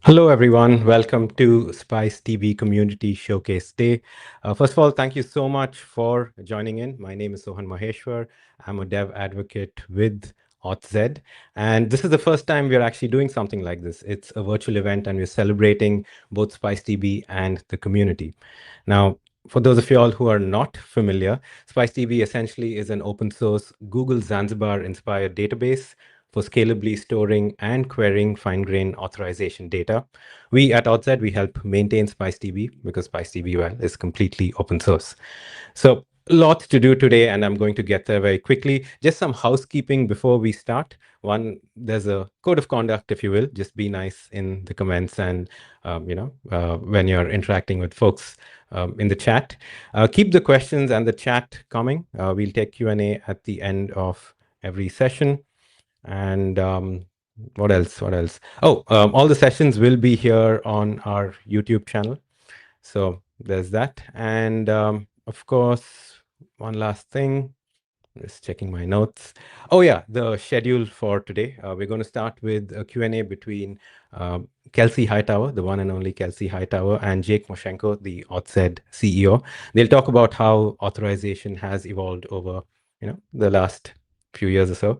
Hello, everyone. Welcome to SpiceDB Community Showcase Day. First of all, thank you so much for joining in. My name is Sohan Maheshwar. I'm a dev advocate with AuthZ. And this is the first time we're actually doing something like this. It's a virtual event, and we're celebrating both SpiceDB and the community. Now, for those of you all who are not familiar, SpiceDB essentially is an open source Google Zanzibar inspired database for scalably storing and querying fine-grained authorization data. We at AuthZ, we help maintain SpiceDB because SpiceDB, well, is completely open source. So lots to do today, and I'm going to get there very quickly. Just some housekeeping before we start. One, there's a code of conduct, if you will. Just be nice in the comments and, when you're interacting with folks in the chat. Keep the questions and the chat coming. We'll take Q&A at the end of every session. And what else? What else? Oh, all the sessions will be here on our YouTube channel. So there's that. And of course, one last thing. Just checking my notes. Oh yeah, the schedule for today. We're going to start with a Q&A between Kelsey Hightower, the one and only Kelsey Hightower, and Jake Moshenko, the AuthZ CEO. They'll talk about how authorization has evolved over, the last few years or so.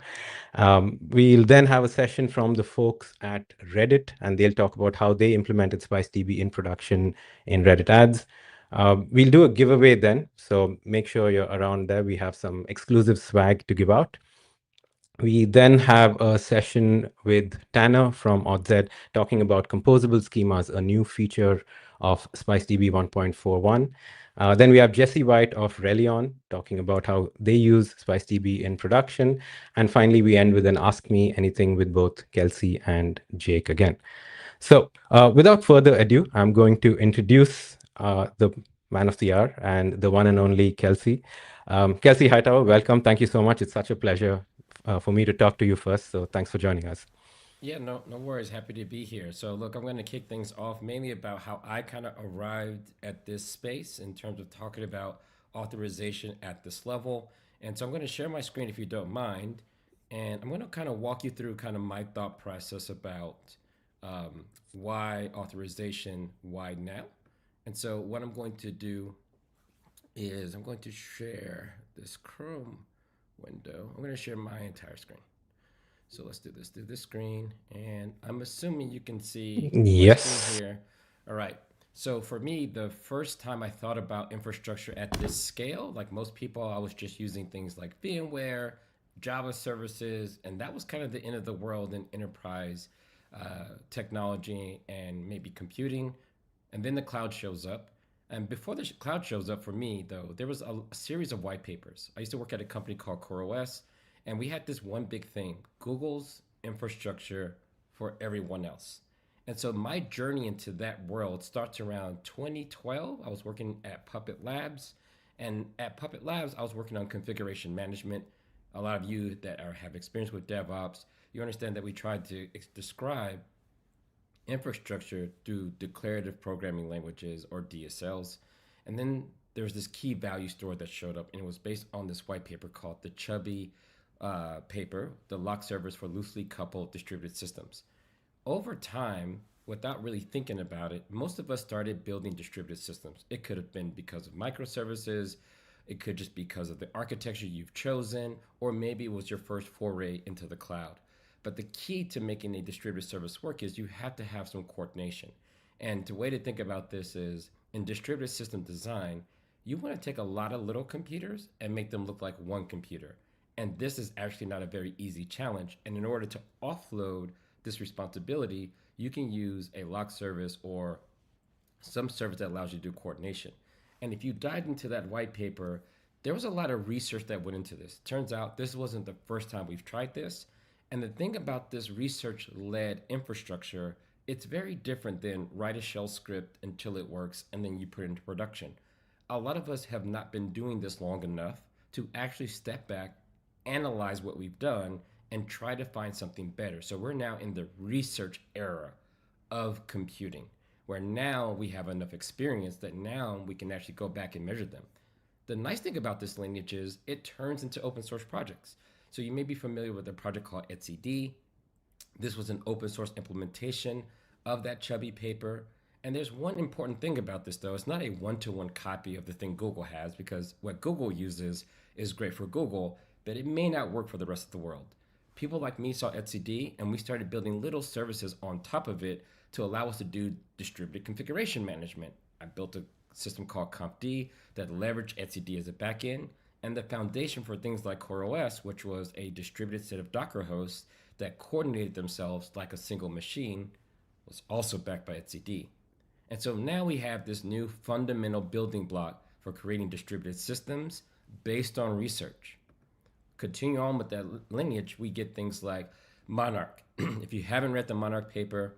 We'll then have a session from the folks at Reddit, and they'll talk about how they implemented SpiceDB in production in Reddit ads. We'll do a giveaway then, so make sure you're around there. We have some exclusive swag to give out. We then have a session with Tanner from AuthZ talking about composable schemas, a new feature of SpiceDB 1.41. Then we have Jesse White of ReliON talking about how they use SpiceDB in production. And finally, we end with an Ask Me Anything with both Kelsey and Jake again. So without further ado, I'm going to introduce the man of the hour and the one and only Kelsey. Kelsey Hightower, welcome. Thank you so much. It's such a pleasure for me to talk to you first. So thanks for joining us. Yeah, no worries. Happy to be here. So, look, I'm going to kick things off mainly about how I kind of arrived at this space in terms of talking about authorization at this level. And so, I'm going to share my screen if you don't mind. And I'm going to kind of walk you through kind of my thought process about why authorization, why now. And so, what I'm going to do is I'm going to share this Chrome window. I'm going to share my entire screen. So let's do this. Do this screen, and I'm assuming you can see my screen Yes. here. All right. So for me, the first time I thought about infrastructure at this scale, like most people, I was just using things like VMware, Java services, and that was kind of the end of the world in enterprise technology and maybe computing. And then the cloud shows up. And before the cloud shows up for me, though, there was a series of white papers. I used to work at a company called CoreOS, and we had this one big thing: Google's infrastructure for everyone else. And so my journey into that world starts around 2012. I was working at Puppet Labs. And at Puppet Labs, I was working on configuration management. A lot of you that have experience with DevOps, you understand that we tried to describe infrastructure through declarative programming languages or DSLs. And then there was this key value store that showed up, and it was based on this white paper called the Chubby paper, the lock servers for loosely coupled distributed systems. Over time, without really thinking about it, most of us started building distributed systems. It could have been because of microservices, it could just be because of the architecture you've chosen, or maybe it was your first foray into the cloud. But the key to making a distributed service work is you have to have some coordination. And the way to think about this is in distributed system design, you want to take a lot of little computers and make them look like one computer. And this is actually not a very easy challenge. And in order to offload this responsibility, you can use a lock service or some service that allows you to do coordination. And if you dive into that white paper, there was a lot of research that went into this. Turns out this wasn't the first time we've tried this. And the thing about this research led infrastructure, it's very different than write a shell script until it works and then you put it into production. A lot of us have not been doing this long enough to actually step back, analyze what we've done, and try to find something better. So we're now in the research era of computing, where now we have enough experience that now we can actually go back and measure them. The nice thing about this lineage is it turns into open source projects. So you may be familiar with a project called etcd. This was an open source implementation of that chubby paper. And there's one important thing about this, though. It's not a one-to-one copy of the thing Google has, because what Google uses is great for Google, but it may not work for the rest of the world. People like me saw etcd, and we started building little services on top of it to allow us to do distributed configuration management. I built a system called Compd that leveraged etcd as a backend, and the foundation for things like CoreOS, which was a distributed set of Docker hosts that coordinated themselves like a single machine, was also backed by etcd. And so now we have this new fundamental building block for creating distributed systems based on research. Continue on with that lineage, we get things like Monarch. If you haven't read the Monarch paper,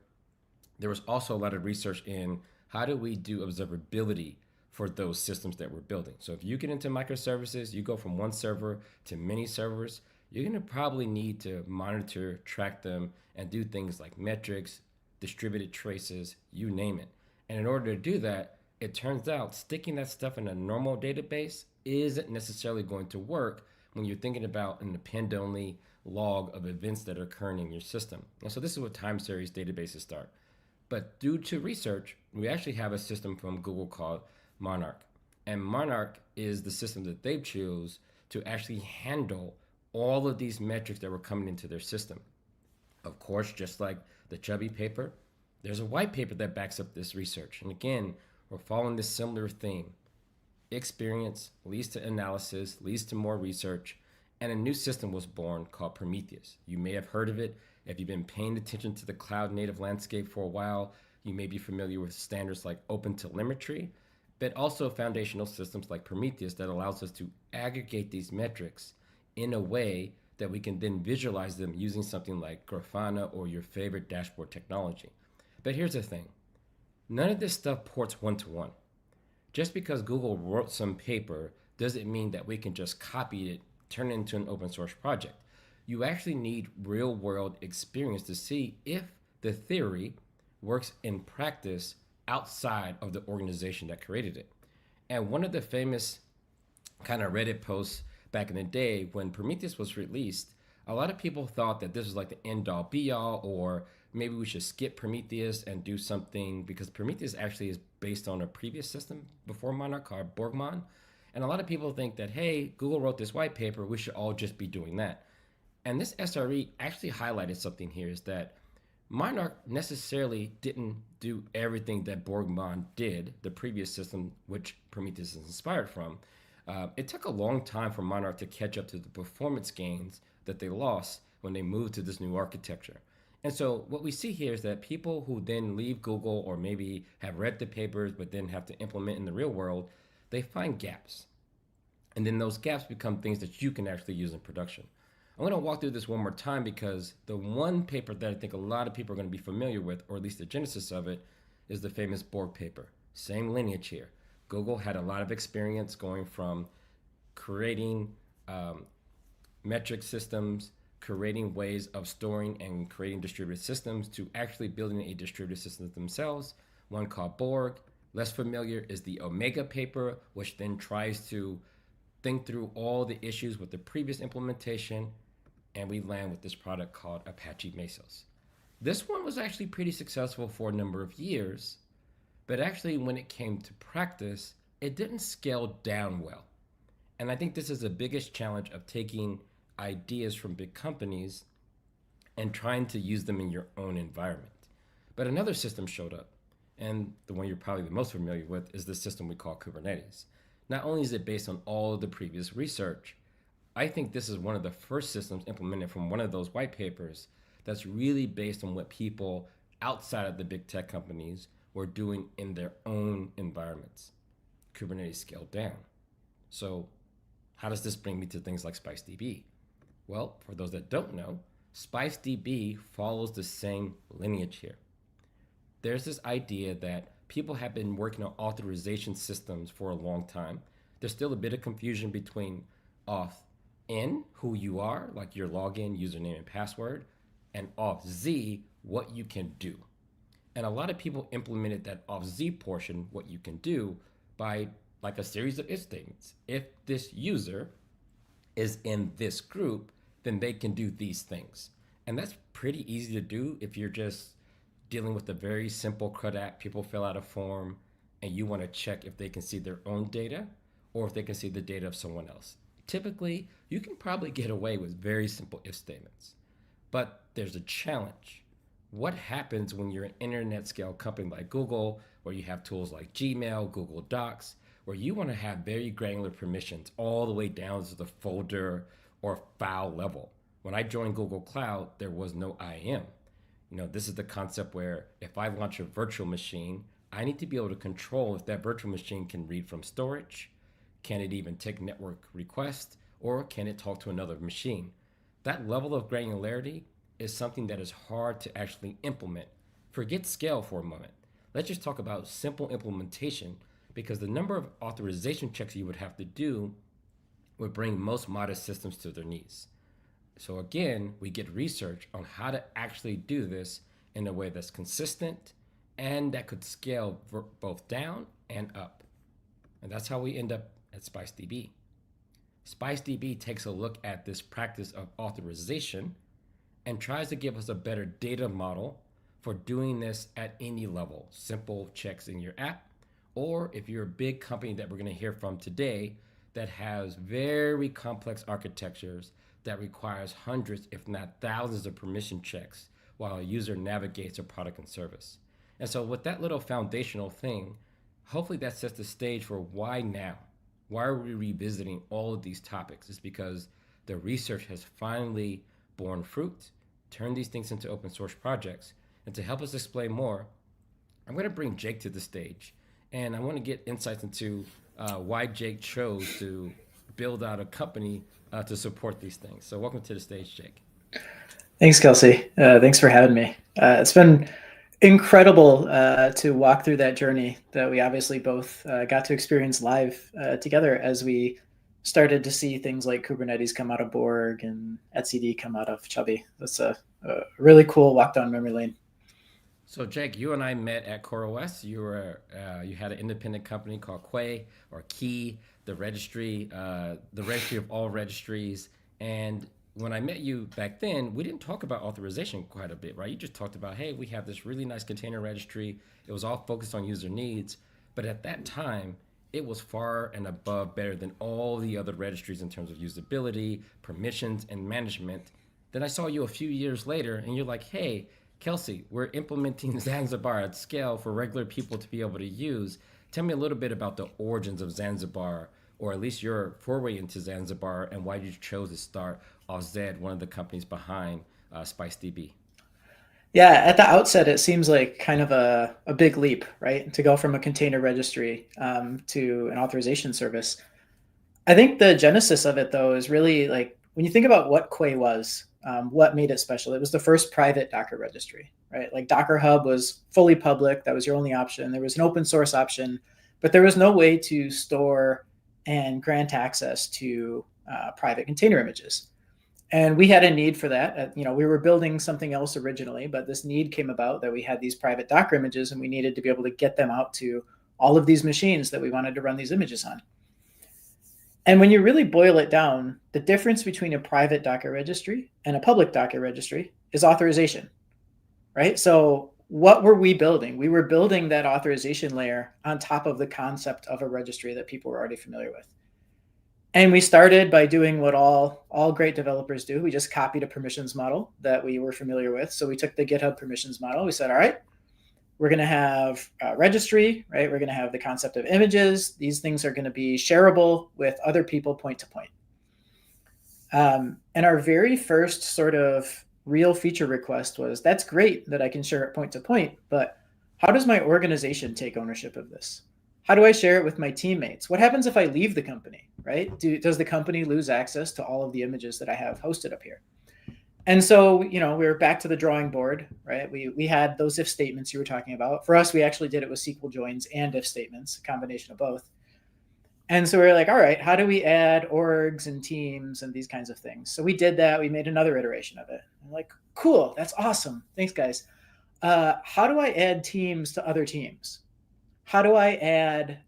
there was also a lot of research in how do we do observability for those systems that we're building. So if you get into microservices, you go from one server to many servers, you're going to probably need to monitor, track them, and do things like metrics, distributed traces, you name it. And in order to do that, it turns out sticking that stuff in a normal database isn't necessarily going to work when you're thinking about an append-only log of events that are occurring in your system. And so this is what time series databases start. But due to research, we actually have a system from Google called Monarch. And Monarch is the system that they chose to actually handle all of these metrics that were coming into their system. Of course, just like the chubby paper, there's a white paper that backs up this research. And again, we're following this similar theme. Experience leads to analysis, leads to more research, and a new system was born called Prometheus. You may have heard of it. If you've been paying attention to the cloud native landscape for a while, you may be familiar with standards like OpenTelemetry, but also foundational systems like Prometheus that allows us to aggregate these metrics in a way that we can then visualize them using something like Grafana or your favorite dashboard technology. But here's the thing. None of this stuff ports one-to-one. Just because Google wrote some paper doesn't mean that we can just copy it, turn it into an open source project. You actually need real world experience to see if the theory works in practice outside of the organization that created it. And one of the famous kind of Reddit posts back in the day when Prometheus was released, a lot of people thought that this was like the end all be all, or maybe we should skip Prometheus and do something, because Prometheus actually is based on a previous system before Monarch called Borgmon. And a lot of people think that, hey, Google wrote this white paper, we should all just be doing that. And this SRE actually highlighted something here, is that Monarch necessarily didn't do everything that Borgmon did, the previous system which Prometheus is inspired from. It took a long time for Monarch to catch up to the performance gains that they lost when they moved to this new architecture. And so what we see here is that people who then leave Google, or maybe have read the papers but then have to implement in the real world, they find gaps. And then those gaps become things that you can actually use in production. I'm going to walk through this one more time, because the one paper that I think a lot of people are going to be familiar with, or at least the genesis of it, is the famous Borg paper. Same lineage here. Google had a lot of experience going from creating metric systems, creating ways of storing and creating distributed systems, to actually building a distributed system themselves, one called Borg. Less familiar is the Omega paper, which then tries to think through all the issues with the previous implementation, and we land with this product called Apache Mesos. This one was actually pretty successful for a number of years, but actually when it came to practice, it didn't scale down well. And I think this is the biggest challenge of taking ideas from big companies and trying to use them in your own environment. But another system showed up, and the one you're probably the most familiar with is the system we call Kubernetes. Not only is it based on all of the previous research, I think this is one of the first systems implemented from one of those white papers that's really based on what people outside of the big tech companies were doing in their own environments. Kubernetes scaled down. So how does this bring me to things like SpiceDB? Well, for those that don't know, SpiceDB follows the same lineage here. There's this idea that people have been working on authorization systems for a long time. There's still a bit of confusion between authn, who you are, like your login, username, and password, and AuthZ, what you can do. And a lot of people implemented that AuthZ portion, what you can do, by like a series of if statements. If this user is in this group, then they can do these things. And that's pretty easy to do if you're just dealing with a very simple CRUD app. People fill out a form, and you want to check if they can see their own data or if they can see the data of someone else. Typically, you can probably get away with very simple if statements. But there's a challenge. What happens when you're an internet scale company like Google, where you have tools like Gmail, Google Docs, where you want to have very granular permissions all the way down to the folder or file level? When I joined Google Cloud, there was no IAM. This is the concept where if I launch a virtual machine, I need to be able to control if that virtual machine can read from storage, can it even take network requests, or can it talk to another machine? That level of granularity is something that is hard to actually implement. Forget scale for a moment. Let's just talk about simple implementation, because the number of authorization checks you would have to do would bring most modest systems to their knees. So again, we get research on how to actually do this in a way that's consistent and that could scale both down and up. And that's how we end up at SpiceDB. SpiceDB takes a look at this practice of authorization and tries to give us a better data model for doing this at any level. Simple checks in your app, or if you're a big company that we're going to hear from today that has very complex architectures that requires hundreds, if not thousands, of permission checks while a user navigates a product and service. And so with that little foundational thing, hopefully that sets the stage for why now. Why are we revisiting all of these topics? It's because the research has finally borne fruit, turned these things into open source projects. And to help us explain more, I'm going to bring Jake to the stage. And I want to get insights into why Jake chose to build out a company to support these things. So welcome to the stage, Jake. Thanks, Kelsey. Thanks for having me. It's been incredible to walk through that journey that we obviously both got to experience live together as we started to see things like Kubernetes come out of Borg and etcd come out of Chubby. That's a really cool walk down memory lane. So Jake, you and I met at CoreOS. You had an independent company called Quay or Key, the registry of all registries. And when I met you back then, we didn't talk about authorization quite a bit, right? You just talked about, hey, we have this really nice container registry. It was all focused on user needs. But at that time, it was far and above better than all the other registries in terms of usability, permissions, and management. Then I saw you a few years later, and you're like, hey, Kelsey, we're implementing Zanzibar at scale for regular people to be able to use. Tell me a little bit about the origins of Zanzibar, or at least your foray into Zanzibar, and why you chose to start AuthZ, one of the companies behind SpiceDB. Yeah, at the outset, it seems like kind of a big leap, right? To go from a container registry to an authorization service. I think the genesis of it, though, is really like when you think about what Quay was, what made it special. It was the first private Docker registry, right? Like Docker Hub was fully public. That was your only option. There was an open source option, but there was no way to store and grant access to private container images. And we had a need for that. We were building something else originally, but this need came about that we had these private Docker images and we needed to be able to get them out to all of these machines that we wanted to run these images on. And when you really boil it down, the difference between a private Docker registry and a public Docker registry is authorization, right? So what were we building? We were building that authorization layer on top of the concept of a registry that people were already familiar with. And we started by doing what all great developers do. We just copied a permissions model that we were familiar with. So we took the GitHub permissions model. We said, all right, we're going to have a registry, right? We're going to have the concept of images. These things are going to be shareable with other people point to point. And our very first sort of real feature request was, that's great that I can share it point to point, but how does my organization take ownership of this? How do I share it with my teammates? What happens if I leave the company, right? Does the company lose access to all of the images that I have hosted up here? And so, we were back to the drawing board, right? We had those if statements you were talking about. For us, we actually did it with SQL joins and if statements, a combination of both. And so we were like, all right, how do we add orgs and teams and these kinds of things? So we did that. We made another iteration of it. I'm like, cool, that's awesome. Thanks, guys. How do I add teams to other teams? How do I add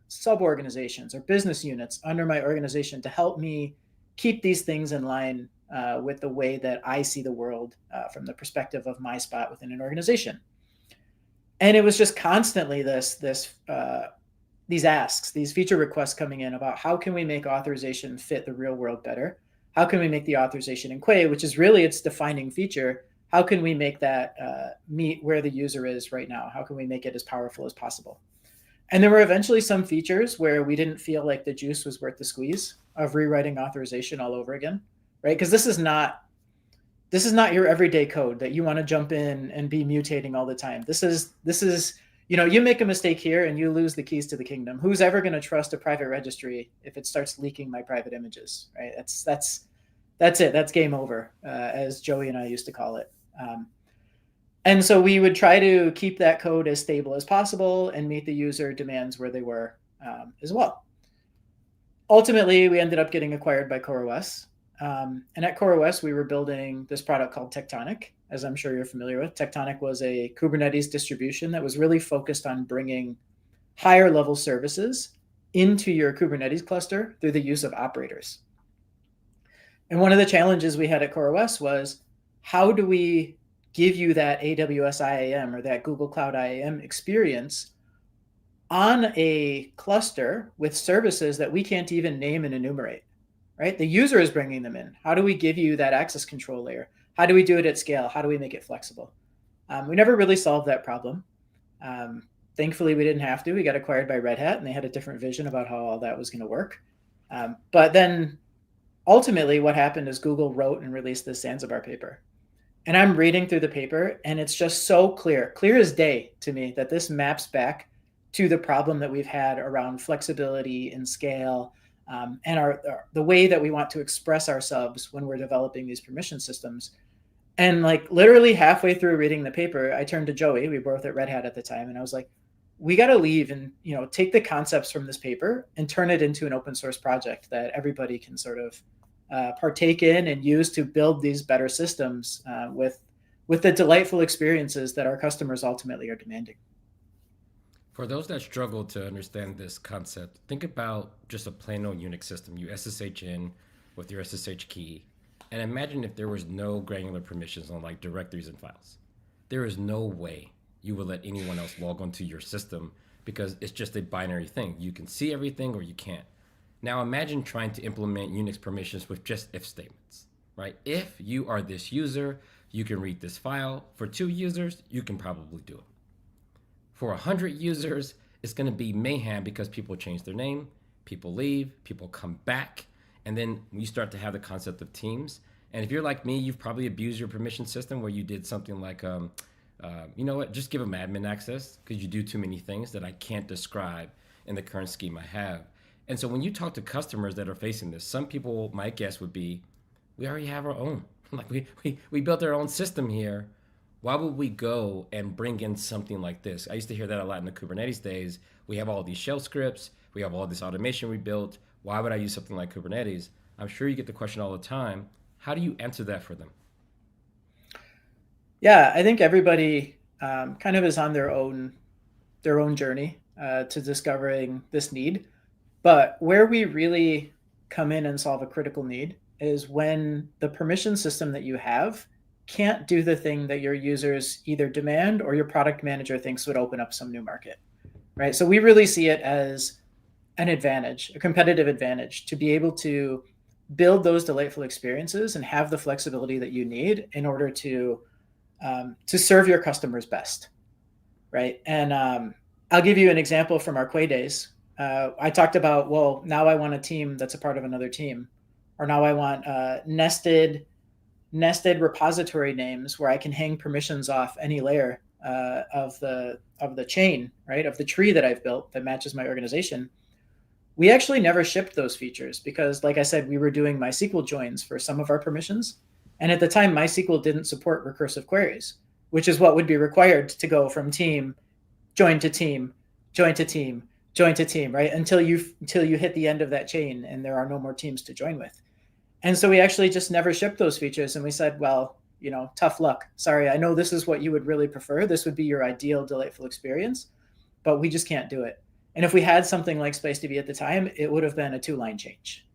sub-organizations or business units under my organization to help me keep these things in line with the way that I see the world from the perspective of my spot within an organization? And it was just constantly these asks, these feature requests coming in about how can we make authorization fit the real world better? How can we make the authorization in Quay, which is really its defining feature, how can we make that meet where the user is right now? How can we make it as powerful as possible? And there were eventually some features where we didn't feel like the juice was worth the squeeze of rewriting authorization all over again, right? Because this is not your everyday code that you want to jump in and be mutating all the time. This is you make a mistake here and you lose the keys to the kingdom. Who's ever going to trust a private registry if it starts leaking my private images, right? That's it. That's game over, as Joey and I used to call it. And so we would try to keep that code as stable as possible and meet the user demands where they were as well. Ultimately, we ended up getting acquired by CoreOS. And at CoreOS, we were building this product called Tectonic, as I'm sure you're familiar with. Tectonic was a Kubernetes distribution that was really focused on bringing higher level services into your Kubernetes cluster through the use of operators. And one of the challenges we had at CoreOS was, how do we give you that AWS IAM or that Google Cloud IAM experience on a cluster with services that we can't even name and enumerate, right? The user is bringing them in. How do we give you that access control layer? How do we do it at scale? How do we make it flexible? We never really solved that problem. Thankfully, we didn't have to. We got acquired by Red Hat, and they had a different vision about how all that was going to work. But then ultimately what happened is Google wrote and released this Zanzibar paper. And I'm reading through the paper, and it's just so clear as day to me that this maps back to the problem that we've had around flexibility and scale, and the way that we want to express ourselves when we're developing these permission systems. And like literally halfway through reading the paper, I turned to Joey, we were both at Red Hat at the time, and I was like, we got to leave and take the concepts from this paper and turn it into an open source project that everybody can sort of partake in and use to build these better systems with the delightful experiences that our customers ultimately are demanding. For those that struggle to understand this concept, think about just a plain old Unix system. You SSH in with your SSH key, and imagine if there was no granular permissions on like directories and files. There is no way you would let anyone else log onto your system because it's just a binary thing. You can see everything or you can't. Now imagine trying to implement Unix permissions with just if statements, right? If you are this user, you can read this file. For 2 users, you can probably do it. For 100 users, it's going to be mayhem because people change their name, people leave, people come back, and then you start to have the concept of teams. And if you're like me, you've probably abused your permission system where you did something like, you know what, just give them admin access because you do too many things that I can't describe in the current scheme I have. And so when you talk to customers that are facing this, some people, my guess would be, we already have our own. Like we built our own system here. Why would we go and bring in something like this? I used to hear that a lot in the Kubernetes days. We have all these shell scripts. We have all this automation we built. Why would I use something like Kubernetes? I'm sure you get the question all the time. How do you answer that for them? Yeah, I think everybody kind of is on their own journey to discovering this need. But where we really come in and solve a critical need is when the permission system that you have can't do the thing that your users either demand or your product manager thinks would open up some new market, right? So we really see it as an advantage, a competitive advantage, to be able to build those delightful experiences and have the flexibility that you need in order to serve your customers best, right? And I'll give you an example from our Quay days. I talked about, well, now I want a team that's a part of another team, or now I want nested repository names where I can hang permissions off any layer of the chain, right, of the tree that I've built that matches my organization. We actually never shipped those features because, like I said, we were doing MySQL joins for some of our permissions. And at the time, MySQL didn't support recursive queries, which is what would be required to go from team, join to team, join to team, join to team, right? Until you hit the end of that chain and there are no more teams to join with. And so we actually just never shipped those features. And we said, well, tough luck. Sorry, I know this is what you would really prefer. This would be your ideal, delightful experience, but we just can't do it. And if we had something like SpiceDB at the time, it would have been a 2-line change.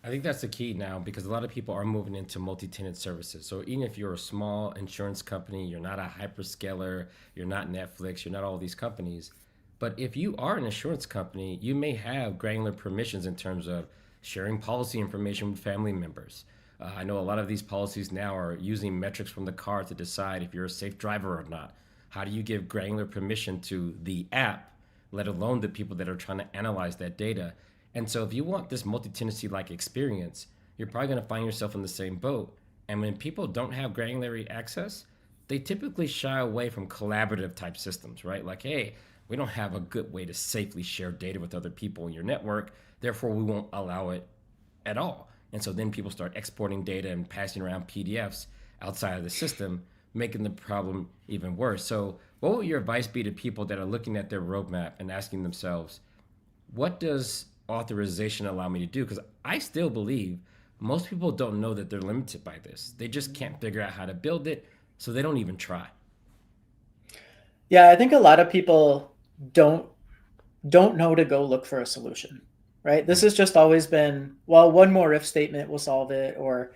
I think that's the key now because a lot of people are moving into multi-tenant services. So even if you're a small insurance company, you're not a hyperscaler, you're not Netflix, you're not all these companies. But if you are an insurance company, you may have granular permissions in terms of sharing policy information with family members. I know a lot of these policies now are using metrics from the car to decide if you're a safe driver or not. How do you give granular permission to the app, let alone the people that are trying to analyze that data? And so, if you want this multi tenancy like experience, you're probably going to find yourself in the same boat. And when people don't have granularity access, they typically shy away from collaborative type systems, right? Like, hey, we don't have a good way to safely share data with other people in your network, therefore, we won't allow it at all. And so then people start exporting data and passing around PDFs outside of the system, making the problem even worse. So, what would your advice be to people that are looking at their roadmap and asking themselves, what does authorization allow me to do? Because I still believe most people don't know that they're limited by this. They just can't figure out how to build it, so they don't even try. Yeah, I think a lot of people don't know to go look for a solution, right? This has just always been, well, one more if statement will solve it, or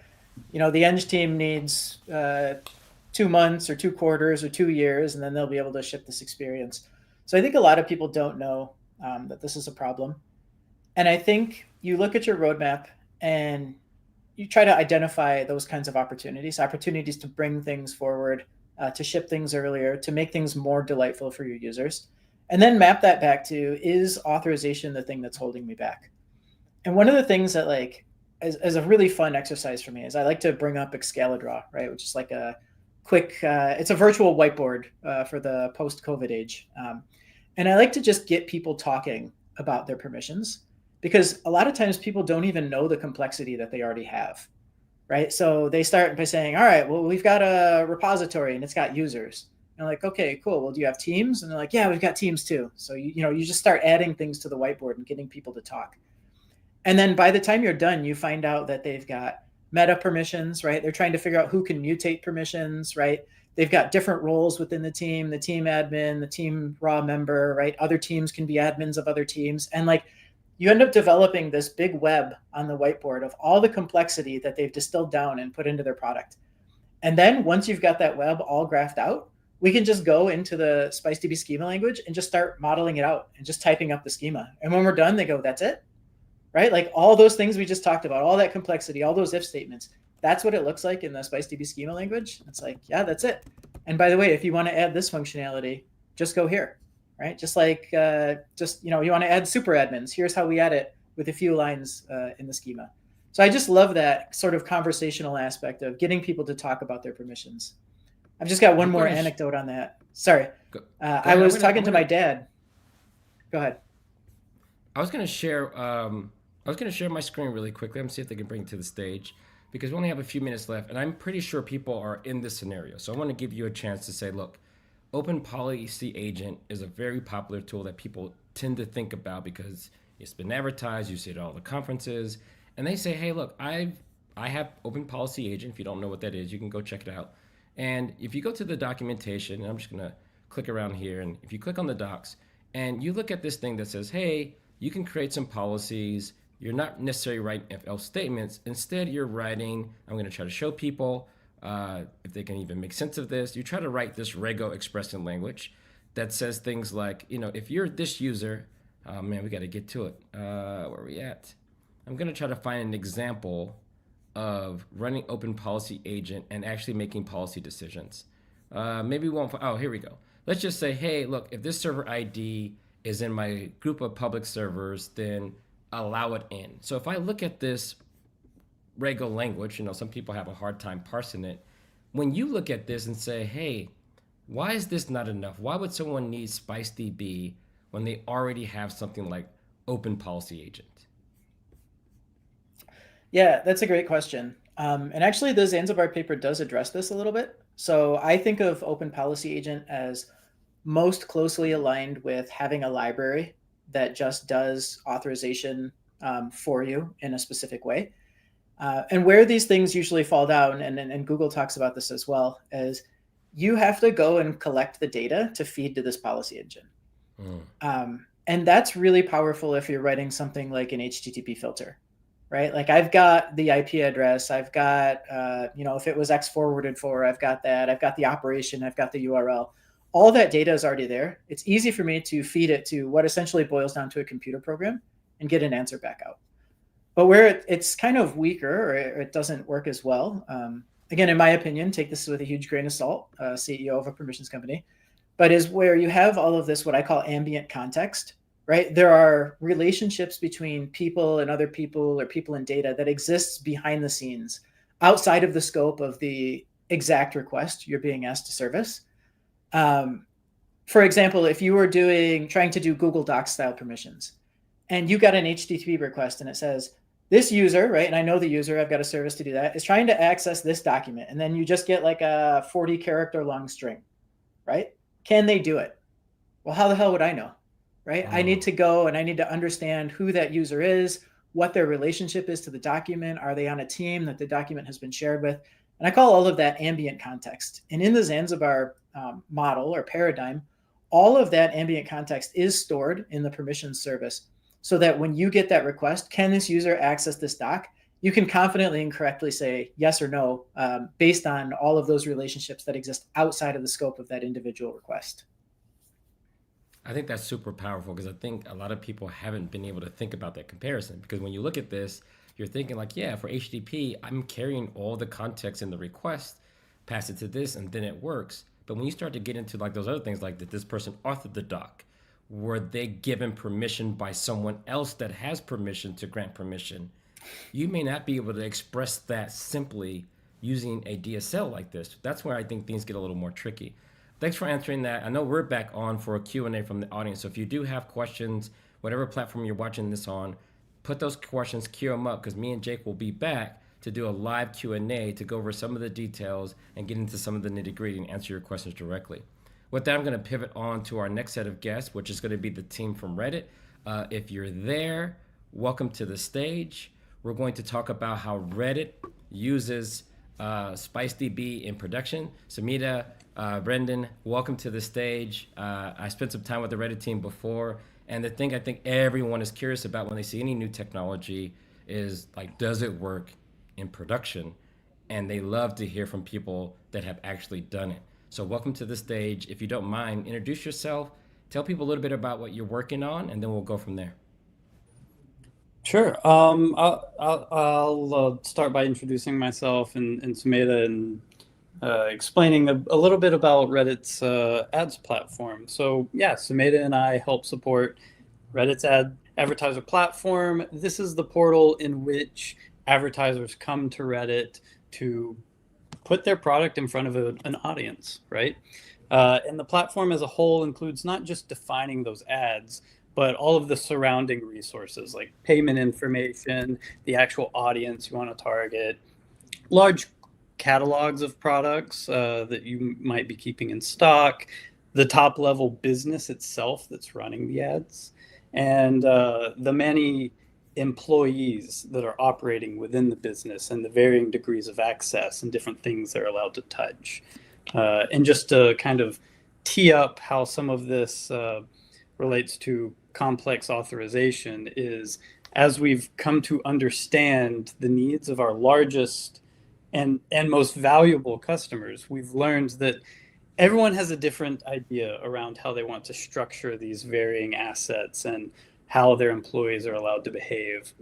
the eng team needs 2 months or 2 quarters or 2 years, and then they'll be able to ship this experience. So I think a lot of people don't know that this is a problem. And I think you look at your roadmap and you try to identify those kinds of opportunities to bring things forward, to ship things earlier, to make things more delightful for your users, and then map that back to, is authorization the thing that's holding me back? And one of the things that as a really fun exercise for me is I like to bring up Excalidraw, right, which is like a quick, it's a virtual whiteboard for the post-COVID age. And I like to just get people talking about their permissions, because a lot of times people don't even know the complexity that they already have, right? So they start by saying, all right, well, we've got a repository and it's got users. And I'm like, okay, cool. Well, do you have teams? And they're like, yeah, we've got teams too. So, you just start adding things to the whiteboard and getting people to talk. And then by the time you're done, you find out that they've got meta permissions, right? They're trying to figure out who can mutate permissions, right? They've got different roles within the team admin, the team raw member, right? Other teams can be admins of other teams. And you end up developing this big web on the whiteboard of all the complexity that they've distilled down and put into their product. And then once you've got that web all graphed out, we can just go into the SpiceDB schema language and just start modeling it out and just typing up the schema. And when we're done, they go, that's it, right? Like all those things we just talked about, all that complexity, all those if statements, that's what it looks like in the SpiceDB schema language. It's like, yeah, that's it. And by the way, if you want to add this functionality, just go here, right? Just like, you want to add super admins. Here's how we add it with a few lines in the schema. So I just love that sort of conversational aspect of getting people to talk about their permissions. I've just got one more anecdote on that. Sorry. I was talking to my dad. Go ahead. I was going to share my screen really quickly. I'm going to see if they can bring it to the stage because we only have a few minutes left, and I'm pretty sure people are in this scenario. So I want to give you a chance to say, look, Open Policy Agent is a very popular tool that people tend to think about because it's been advertised. You see it at all the conferences, and they say, hey, look, I have Open Policy Agent. If you don't know what that is, you can go check it out. And if you go to the documentation, and I'm just going to click around here, and if you click on the docs, and you look at this thing that says, hey, you can create some policies. You're not necessarily writing if-else statements. Instead, you're writing, I'm going to try to show people if they can even make sense of this. You try to write this Rego expressing language that says things like, if you're this user, oh man, we got to get to it. Where are we at? I'm going to try to find an example of running Open Policy Agent and actually making policy decisions. Maybe we won't, here we go. Let's just say, hey, look, if this server ID is in my group of public servers, then allow it in. So if I look at this Rego language, some people have a hard time parsing it. When you look at this and say, hey, why is this not enough? Why would someone need SpiceDB when they already have something like Open Policy Agent? Yeah, that's a great question. And actually, the Zanzibar paper does address this a little bit. So I think of Open Policy Agent as most closely aligned with having a library that just does authorization for you in a specific way. And where these things usually fall down, and Google talks about this as well, is you have to go and collect the data to feed to this policy engine. And that's really powerful if you're writing something like an HTTP filter, right? Like I've got the IP address, I've got, if it was X forwarded for, I've got that, I've got the operation, I've got the URL. All that data is already there. It's easy for me to feed it to what essentially boils down to a computer program and get an answer back out. But where it's kind of weaker or it doesn't work as well, again, in my opinion, take this with a huge grain of salt, CEO of a permissions company, but is where you have all of this, what I call ambient context, right? There are relationships between people and other people or people and data that exists behind the scenes outside of the scope of the exact request you're being asked to service. For example, if you were trying to do Google Docs style permissions and you got an HTTP request and it says, this user, right, and I know the user, I've got a service to do that, is trying to access this document, and then you just get like a 40 character long string, right? Can they do it? Well, how the hell would I know, right? I need to go and I need to understand who that user is, what their relationship is to the document. Are they on a team that the document has been shared with? And I call all of that ambient context. And in the Zanzibar model or paradigm, all of that ambient context is stored in the permissions service, so that when you get that request, can this user access this doc? You can confidently and correctly say yes or no based on all of those relationships that exist outside of the scope of that individual request. I think that's super powerful because I think a lot of people haven't been able to think about that comparison. Because when you look at this, you're thinking like, yeah, for HTTP, I'm carrying all the context in the request, pass it to this, and then it works. But when you start to get into like those other things, like did this person author the doc? Were they given permission by someone else that has permission to grant permission? You may not be able to express that simply using a DSL like this. That's where I think things get a little more tricky. Thanks for answering that. I know we're back on for a Q&A from the audience. So if you do have questions, whatever platform you're watching this on, put those questions, queue them up, because me and Jake will be back to do a live Q&A to go over some of the details and get into some of the nitty-gritty and answer your questions directly. With that, I'm going to pivot on to our next set of guests, which is going to be the team from Reddit. If you're there, welcome to the stage. We're going to talk about how Reddit uses SpiceDB in production. Samita, Brendan, welcome to the stage. I spent some time with the Reddit team before, and the thing I think everyone is curious about when they see any new technology is like, does it work in production? And they love to hear from people that have actually done it. So welcome to the stage. If you don't mind, introduce yourself, tell people a little bit about what you're working on, and then we'll go from there. Sure. I'll start by introducing myself and Sumeda and explaining a little bit about Reddit's ads platform. So yeah, Sumeda and I help support Reddit's advertiser platform. This is the portal in which advertisers come to Reddit to put their product in front of an audience, right? And the platform as a whole includes not just defining those ads, but all of the surrounding resources like payment information, the actual audience you want to target, large catalogs of products that you might be keeping in stock, the top level business itself that's running the ads, and the many employees that are operating within the business and the varying degrees of access and different things they're allowed to touch. And just to kind of tee up how some of this relates to complex authorization is, as we've come to understand the needs of our largest and most valuable customers, we've learned that everyone has a different idea around how they want to structure these varying assets and how their employees are allowed to behave.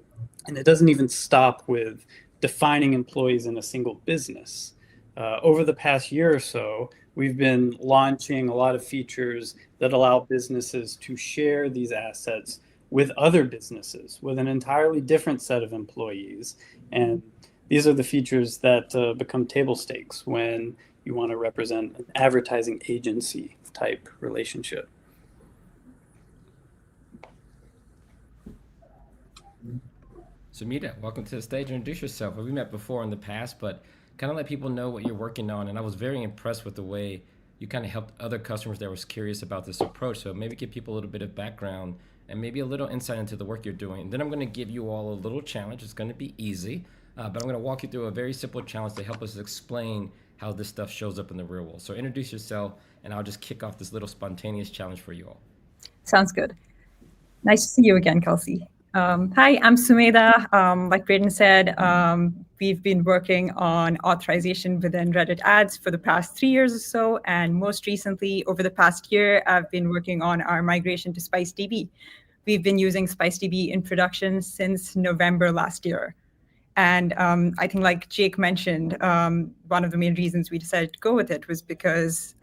And it doesn't even stop with defining employees in a single business. Over the past year or so, we've been launching a lot of features that allow businesses to share these assets with other businesses with an entirely different set of employees. And these are the features that become table stakes when you want to represent an advertising agency type relationship. Sumita, welcome to the stage. Introduce yourself. We met before in the past, but kind of let people know what you're working on. And I was very impressed with the way you kind of helped other customers that was curious about this approach. So maybe give people a little bit of background and maybe a little insight into the work you're doing. Then I'm going to give you all a little challenge. It's going to be easy, but I'm going to walk you through a very simple challenge to help us explain how this stuff shows up in the real world. So introduce yourself, and I'll just kick off this little spontaneous challenge for you all. Sounds good. Nice to see you again, Kelsey. Hi, I'm Sumedha. Like Braden said, we've been working on authorization within Reddit ads for the past 3 years or so. And most recently, over the past year, I've been working on our migration to SpiceDB. We've been using SpiceDB in production since November last year. And I think, like Jake mentioned, one of the main reasons we decided to go with it was because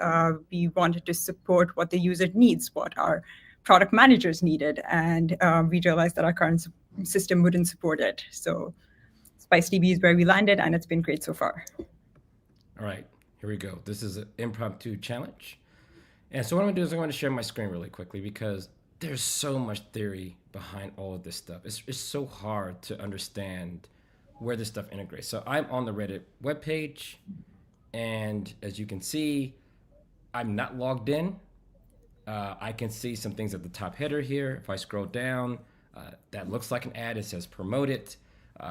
we wanted to support what the user needs, what our product managers needed, and we realized that our current system wouldn't support it. So SpiceDB is where we landed, and it's been great so far. All right, here we go. This is an impromptu challenge. And so what I'm gonna do is I'm gonna share my screen really quickly because there's so much theory behind all of this stuff. It's so hard to understand where this stuff integrates. So I'm on the Reddit webpage, and as you can see, I'm not logged in. I can see some things at the top header here. If I scroll down, that looks like an ad. It says promote it.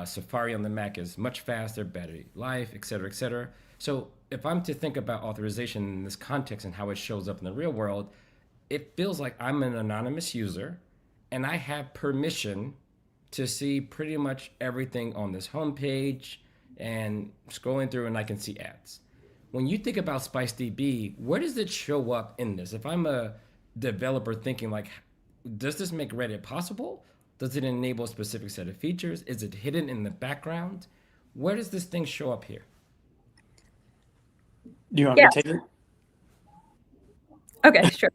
Safari on the Mac is much faster, battery life, et cetera, et cetera. So if I'm to think about authorization in this context and how it shows up in the real world, it feels like I'm an anonymous user and I have permission to see pretty much everything on this homepage and scrolling through and I can see ads. When you think about SpiceDB, where does it show up in this? If I'm a developer thinking like, does this make Reddit possible? Does it enable a specific set of features? Is it hidden in the background? Where does this thing show up here? Do you want me to take it? Okay, sure.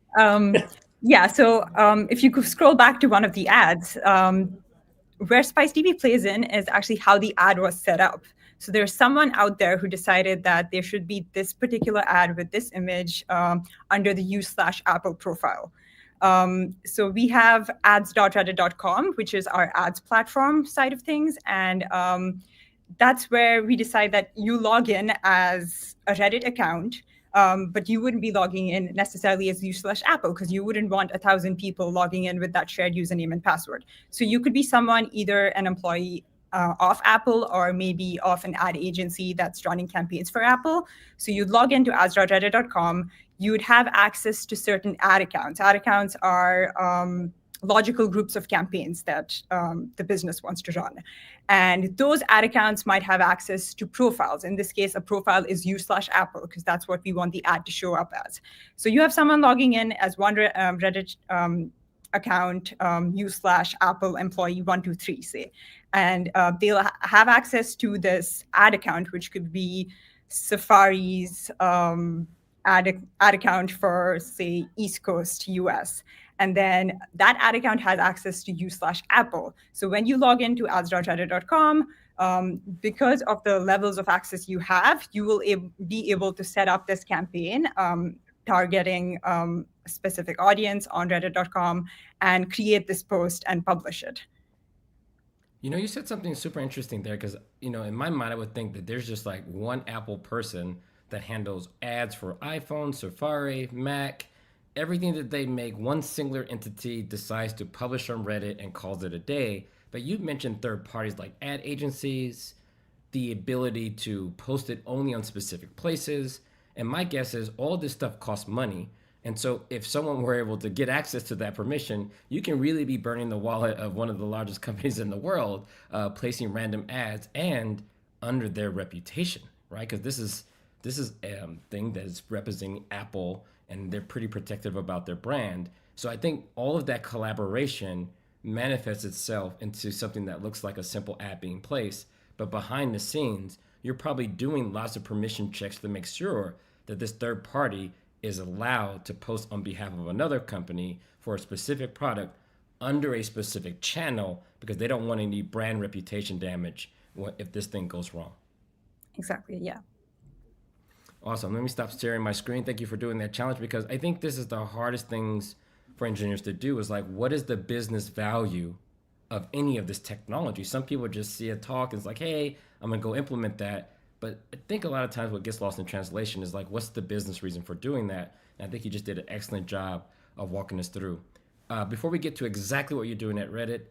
Yeah, so if you could scroll back to one of the ads, where SpiceDB plays in is actually how the ad was set up. So there's someone out there who decided that there should be this particular ad with this image under the /Apple profile. So we have ads.reddit.com, which is our ads platform side of things. And that's where we decide that you log in as a Reddit account, but you wouldn't be logging in necessarily as /Apple because you wouldn't want 1,000 people logging in with that shared username and password. So you could be someone, either an employee of Apple or maybe of an ad agency that's running campaigns for Apple. So you'd log into ads.reddit.com. You would have access to certain ad accounts. Ad accounts are logical groups of campaigns that the business wants to run. And those ad accounts might have access to profiles. In this case, a profile is /Apple because that's what we want the ad to show up as. So you have someone logging in as one Reddit account, /Apple employee 123, say. And they'll have access to this ad account, which could be Safari's ad account for, say, East Coast US. And then that ad account has access to /Apple. So when you log into ads.reddit.com, because of the levels of access you have, you will be able to set up this campaign targeting a specific audience on reddit.com and create this post and publish it. You know, you said something super interesting there because, you know, in my mind, I would think that there's just like one Apple person that handles ads for iPhone, Safari, Mac, everything that they make. One singular entity decides to publish on Reddit and calls it a day. But you mentioned third parties like ad agencies, the ability to post it only on specific places. And my guess is all this stuff costs money. And so if someone were able to get access to that permission, you can really be burning the wallet of one of the largest companies in the world, placing random ads and under their reputation, right? Because this is a thing that is representing Apple and they're pretty protective about their brand. So I think all of that collaboration manifests itself into something that looks like a simple ad being placed, but behind the scenes, you're probably doing lots of permission checks to make sure that this third party is allowed to post on behalf of another company for a specific product under a specific channel because they don't want any brand reputation damage if this thing goes wrong. Exactly, yeah. Awesome. Let me stop sharing my screen. Thank you for doing that challenge because I think this is the hardest things for engineers to do is like, what is the business value of any of this technology? Some people just see a talk and it's like, hey, I'm going to go implement that. But I think a lot of times what gets lost in translation is like, what's the business reason for doing that? And I think you just did an excellent job of walking us through. Before we get to exactly what you're doing at Reddit,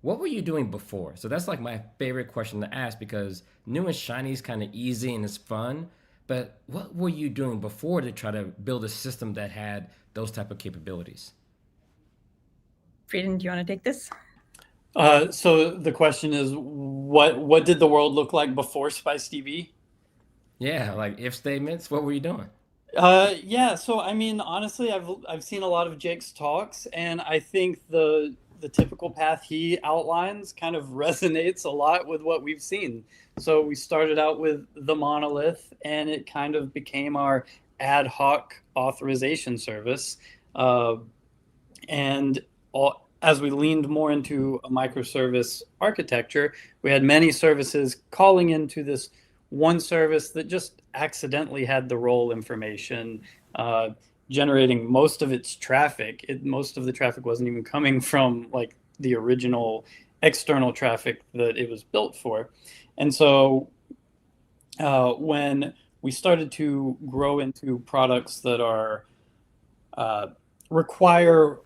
what were you doing before? So that's like my favorite question to ask because new and shiny is kind of easy and it's fun. But what were you doing before to try to build a system that had those type of capabilities? Braden, do you want to take this? So the question is, what did the world look like before SpiceDB? Yeah, like if statements. What were you doing? Yeah, so I mean, honestly, I've seen a lot of Jake's talks, and I think the typical path he outlines kind of resonates a lot with what we've seen. So we started out with the monolith, and it kind of became our ad hoc authorization service. And as we leaned more into a microservice architecture, we had many services calling into this one service that just accidentally had the role information, generating most of its traffic. Most of the traffic wasn't even coming from like the original external traffic that it was built for. And so when we started to grow into products that are require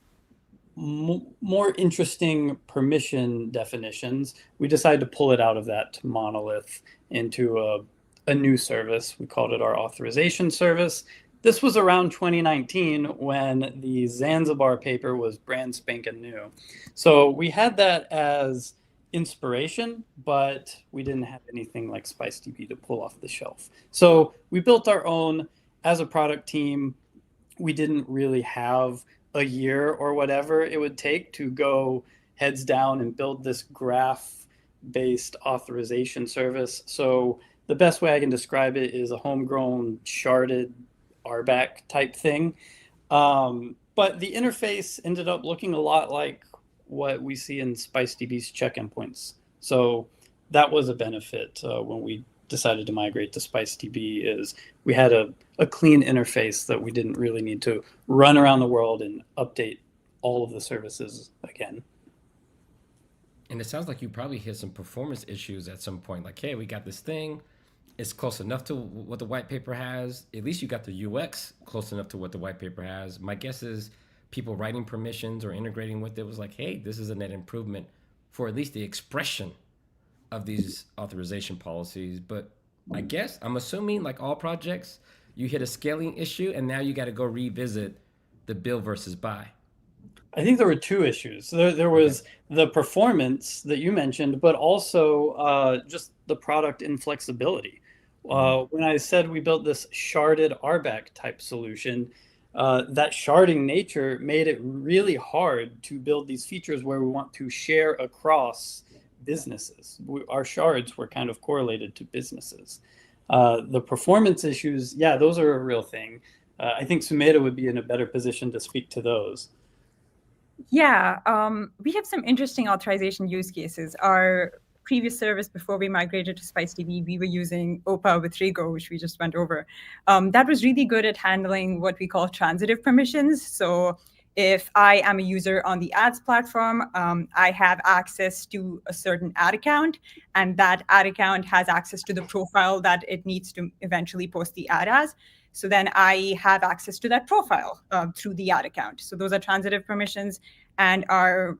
more interesting permission definitions, we decided to pull it out of that monolith into a new service. We called it our authorization service. This was around 2019 when the Zanzibar paper was brand spanking new. So we had that as inspiration, but we didn't have anything like SpiceDB to pull off the shelf. So we built our own as a product team. We didn't really have a year or whatever it would take to go heads down and build this graph based authorization service. So the best way I can describe it is a homegrown sharded RBAC type thing. But the interface ended up looking a lot like what we see in SpiceDB's check endpoints. So that was a benefit when we decided to migrate to SpiceDB, is we had a clean interface that we didn't really need to run around the world and update all of the services again. And it sounds like you probably hit some performance issues at some point. Like, hey, we got this thing. It's close enough to what the white paper has. At least you got the UX close enough to what the white paper has. My guess is people writing permissions or integrating with it was like, hey, this is a net improvement for at least the expression of these authorization policies. But I guess I'm assuming, like all projects, you hit a scaling issue and now you got to go revisit the build versus buy. I think there were two issues. There was the performance that you mentioned, but also just the product inflexibility. When I said we built this sharded RBAC type solution, that sharding nature made it really hard to build these features where we want to share across businesses. Our shards were kind of correlated to businesses. The performance issues, yeah, those are a real thing. I think Sumedha would be in a better position to speak to those. Yeah, we have some interesting authorization use cases. Our previous service before we migrated to SpiceDB, we were using OPA with Rego, which we just went over. That was really good at handling what we call transitive permissions. So if I am a user on the ads platform, I have access to a certain ad account, and that ad account has access to the profile that it needs to eventually post the ad as. So then I have access to that profile through the ad account. So those are transitive permissions, and our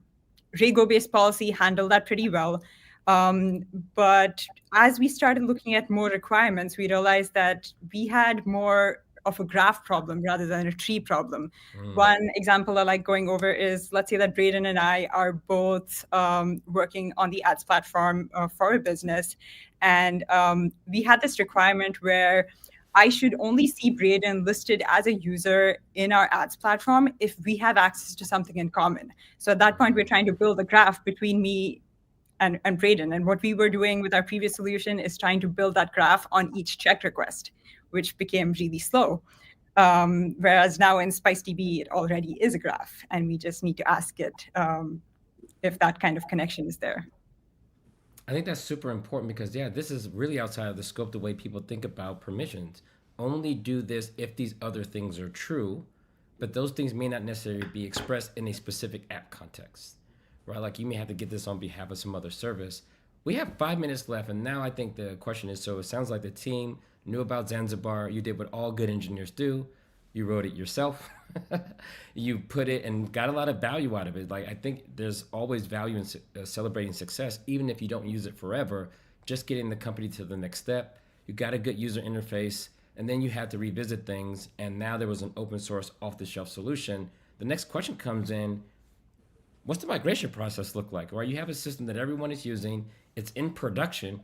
Rego-based policy handled that pretty well. But as we started looking at more requirements, we realized that we had more of a graph problem rather than a tree problem. One example I like going over is, let's say that Braden and I are both working on the ads platform for a business. And we had this requirement where I should only see Braden listed as a user in our ads platform if we have access to something in common. So at that point, we're trying to build a graph between me and Braden. And what we were doing with our previous solution is trying to build that graph on each check request, which became really slow. Whereas now in SpiceDB, it already is a graph, and we just need to ask it if that kind of connection is there. I think that's super important because, yeah, this is really outside of the scope the way people think about permissions. Only do this if these other things are true, but those things may not necessarily be expressed in a specific app context, right? Like you may have to get this on behalf of some other service. We have 5 minutes left, and now I think the question is, so it sounds like the team knew about Zanzibar. You did what all good engineers do. You wrote it yourself. You put it and got a lot of value out of it. Like I think there's always value in celebrating success, even if you don't use it forever. Just getting the company to the next step. You got a good user interface, and then you had to revisit things. And now there was an open source, off the shelf solution. The next question comes in: what's the migration process look like? Right, you have a system that everyone is using, it's in production.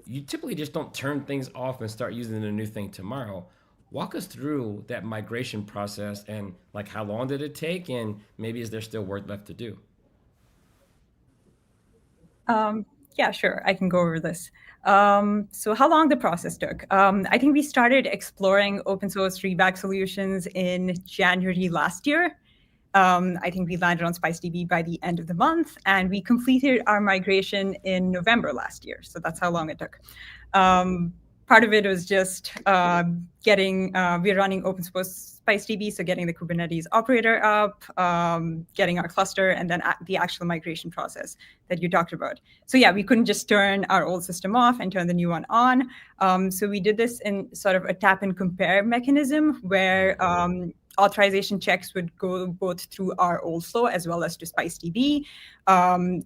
You typically just don't turn things off and start using the new thing tomorrow. Walk us through that migration process and like how long did it take, and maybe is there still work left to do? Yeah, sure. I can go over this. So how long the process took? I think we started exploring open source readback solutions in January last year. I think we landed on SpiceDB by the end of the month, and we completed our migration in November last year. So that's how long it took. Part of it was just we're running open source SpiceDB, so getting the Kubernetes operator up, getting our cluster, and then the actual migration process that you talked about. So yeah, we couldn't just turn our old system off and turn the new one on. So we did this in sort of a tap and compare mechanism where authorization checks would go both through our old flow as well as to SpiceDB.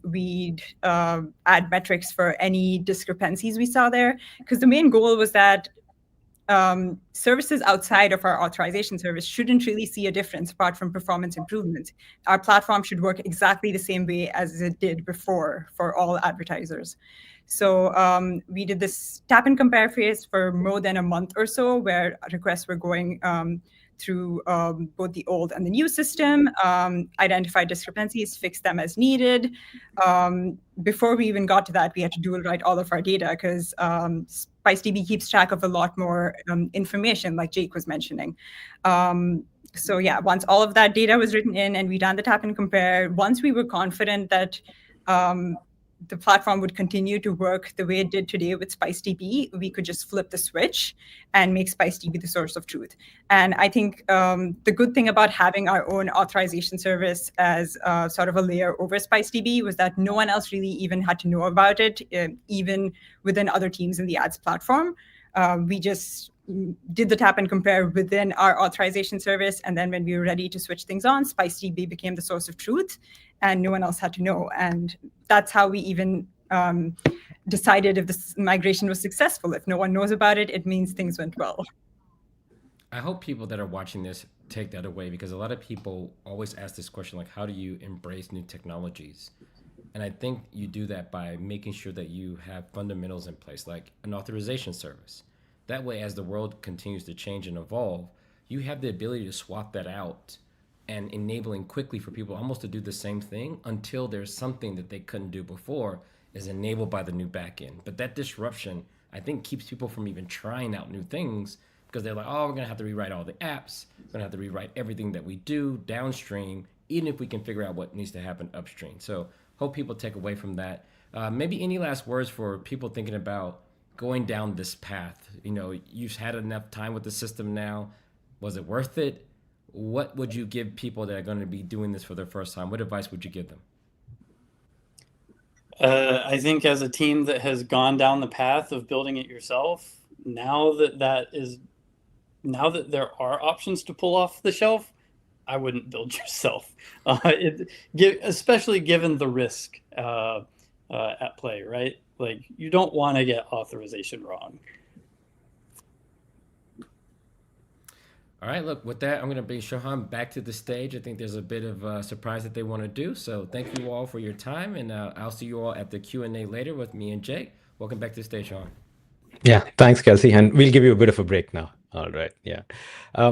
We'd add metrics for any discrepancies we saw there, because the main goal was that services outside of our authorization service shouldn't really see a difference apart from performance improvement. Our platform should work exactly the same way as it did before for all advertisers. So we did this tap and compare phase for more than a month or so, where requests were going through both the old and the new system, identify discrepancies, fix them as needed. Before we even got to that, we had to dual write all of our data because SpiceDB keeps track of a lot more information, like Jake was mentioning. So yeah, once all of that data was written in and we ran the tap and compare, once we were confident that the platform would continue to work the way it did today with SpiceDB, we could just flip the switch and make SpiceDB the source of truth. And I think the good thing about having our own authorization service as sort of a layer over SpiceDB was that no one else really even had to know about it, even within other teams in the ads platform. We just did the tap and compare within our authorization service. And then when we were ready to switch things on, SpiceDB became the source of truth and no one else had to know. And that's how we even decided if this migration was successful. If no one knows about it, it means things went well. I hope people that are watching this take that away, because a lot of people always ask this question, like, how do you embrace new technologies? And I think you do that by making sure that you have fundamentals in place, like an authorization service. That way, as the world continues to change and evolve, you have the ability to swap that out and enabling quickly for people almost to do the same thing until there's something that they couldn't do before is enabled by the new backend. But that disruption, I think, keeps people from even trying out new things, because they're like, oh, we're going to have to rewrite all the apps. We're going to have to rewrite everything that we do downstream, even if we can figure out what needs to happen upstream. So hope people take away from that. Maybe any last words for people thinking about going down this path? You know, you've had enough time with the system now. Was it worth it? What would you give people that are going to be doing this for their first time? What advice would you give them? I think as a team that has gone down the path of building it yourself, now that there are options to pull off the shelf, I wouldn't build yourself, especially given the risk at play, right? Like, you don't want to get authorization wrong. All right, look, with that, I'm going to bring Shohan back to the stage. I think there's a bit of a surprise that they want to do. So thank you all for your time, and I'll see you all at the Q&A later with me and Jake. Welcome back to the stage, Shohan. Yeah, thanks, Kelsey. And we'll give you a bit of a break now. All right, yeah.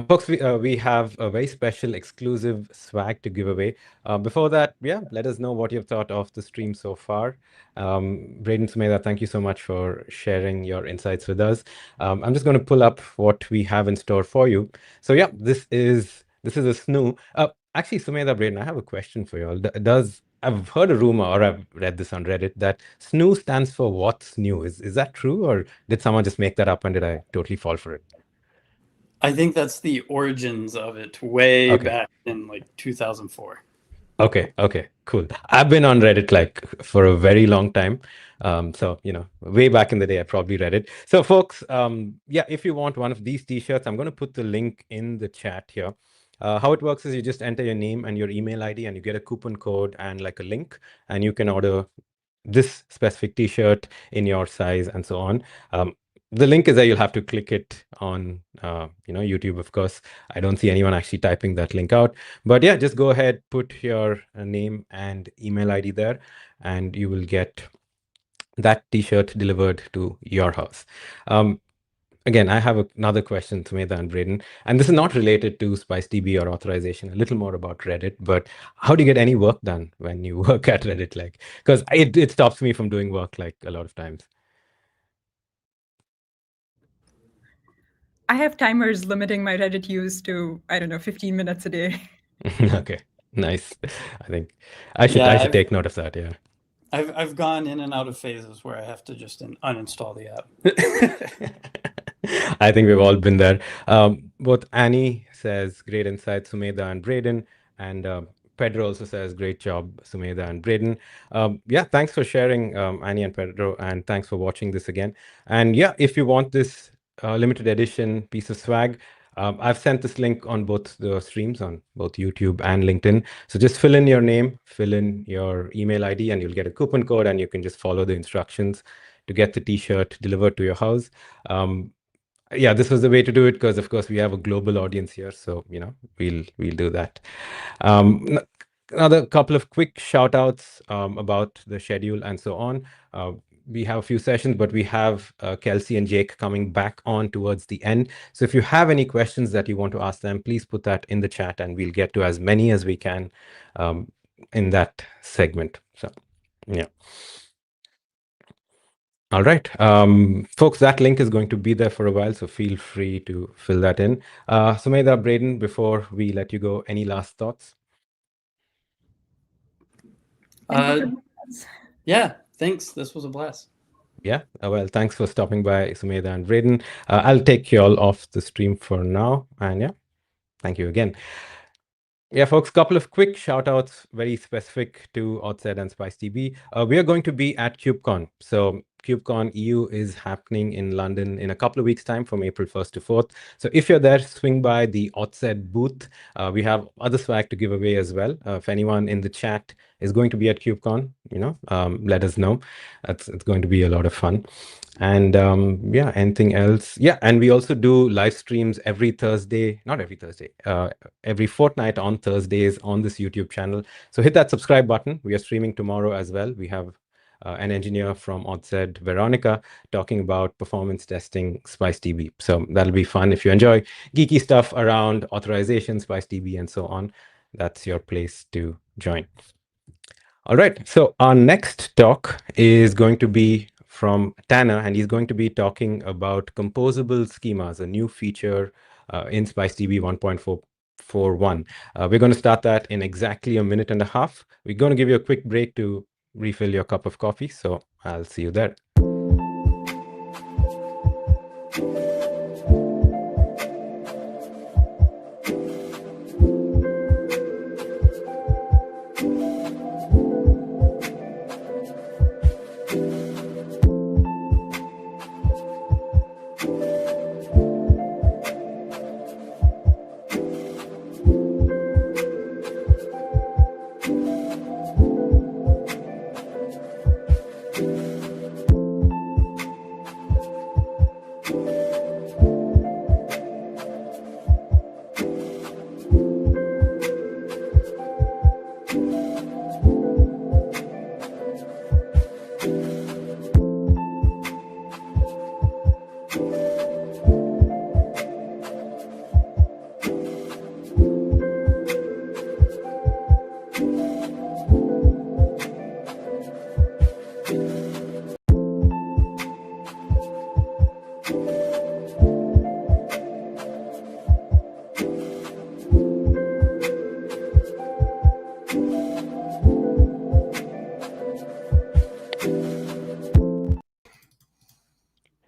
Folks, we have a very special exclusive swag to give away. Before that, yeah, let us know what you've thought of the stream so far. Braden, Sumedha, thank you so much for sharing your insights with us. I'm just going to pull up what we have in store for you. So yeah, this is a snoo. Actually, Sumedha, Braden, I have a question for you all. I've heard a rumor, or I've read this on Reddit, that SNOO stands for what's new. Is that true, or did someone just make that up and did I totally fall for it? I think that's the origins of it, way back in like 2004. Okay, cool. I've been on Reddit like for a very long time. So, you know, way back in the day, I probably read it. So folks, yeah, if you want one of these t-shirts, I'm going to put the link in the chat here. How it works is you just enter your name and your email ID and you get a coupon code and like a link, and you can order this specific t-shirt in your size and so on. the link is there. You'll have to click it on YouTube, of course. I don't see anyone actually typing that link out. But yeah, just go ahead, put your name and email ID there, and you will get that T-shirt delivered to your house. Again, I have another question, Sumedha and Braden, and this is not related to SpiceDB or authorization, a little more about Reddit, but how do you get any work done when you work at Reddit? Like, because it stops me from doing work like a lot of times. I have timers limiting my Reddit use to, I don't know, 15 minutes a day. Okay, nice. I think I should take note of that. Yeah. I've gone in and out of phases where I have to just uninstall the app. I think we've all been there. Both Annie says great insight, Sumedha and Braden, and Pedro also says great job, Sumedha and Braden. Yeah, thanks for sharing, Annie and Pedro, and thanks for watching this again. And yeah, if you want this limited edition piece of swag, I've sent this link on both the streams on both YouTube and LinkedIn. So just fill in your name, fill in your email ID, and you'll get a coupon code, and you can just follow the instructions to get the T-shirt delivered to your house. Yeah, this was the way to do it because, of course, we have a global audience here. So, we'll do that. Another couple of quick shout outs about the schedule and so on. We have a few sessions, but we have Kelsey and Jake coming back on towards the end. So if you have any questions that you want to ask them, please put that in the chat and we'll get to as many as we can in that segment. So, yeah. All right, folks, that link is going to be there for a while, so feel free to fill that in. Sumedha, Braden, before we let you go, any last thoughts? Yeah, thanks. This was a blast. Yeah, well, thanks for stopping by, Sumedha and Braden. I'll take you all off the stream for now, and yeah, thank you again. Yeah, folks, couple of quick shout outs, very specific to AuthZ and SpiceDB. We are going to be at KubeCon. So KubeCon EU is happening in London in a couple of weeks' time from April 1st to 4th. So if you're there, swing by the AuthZ booth. We have other swag to give away as well. If anyone in the chat is going to be at KubeCon, let us know. It's going to be a lot of fun. And yeah, anything else? Yeah, and we also do live streams every Thursday, not every Thursday, every fortnight on Thursdays on this YouTube channel. So hit that subscribe button. We are streaming tomorrow as well. We have an engineer from AuthZ, Veronica, talking about performance testing SpiceDB. So that'll be fun. If you enjoy geeky stuff around authorization, SpiceDB, and so on, that's your place to join. All right, so our next talk is going to be from Tanner, and he's going to be talking about composable schemas, a new feature in SpiceDB 1.441. We're going to start that in exactly a minute and a half. We're going to give you a quick break to refill your cup of coffee, so I'll see you there.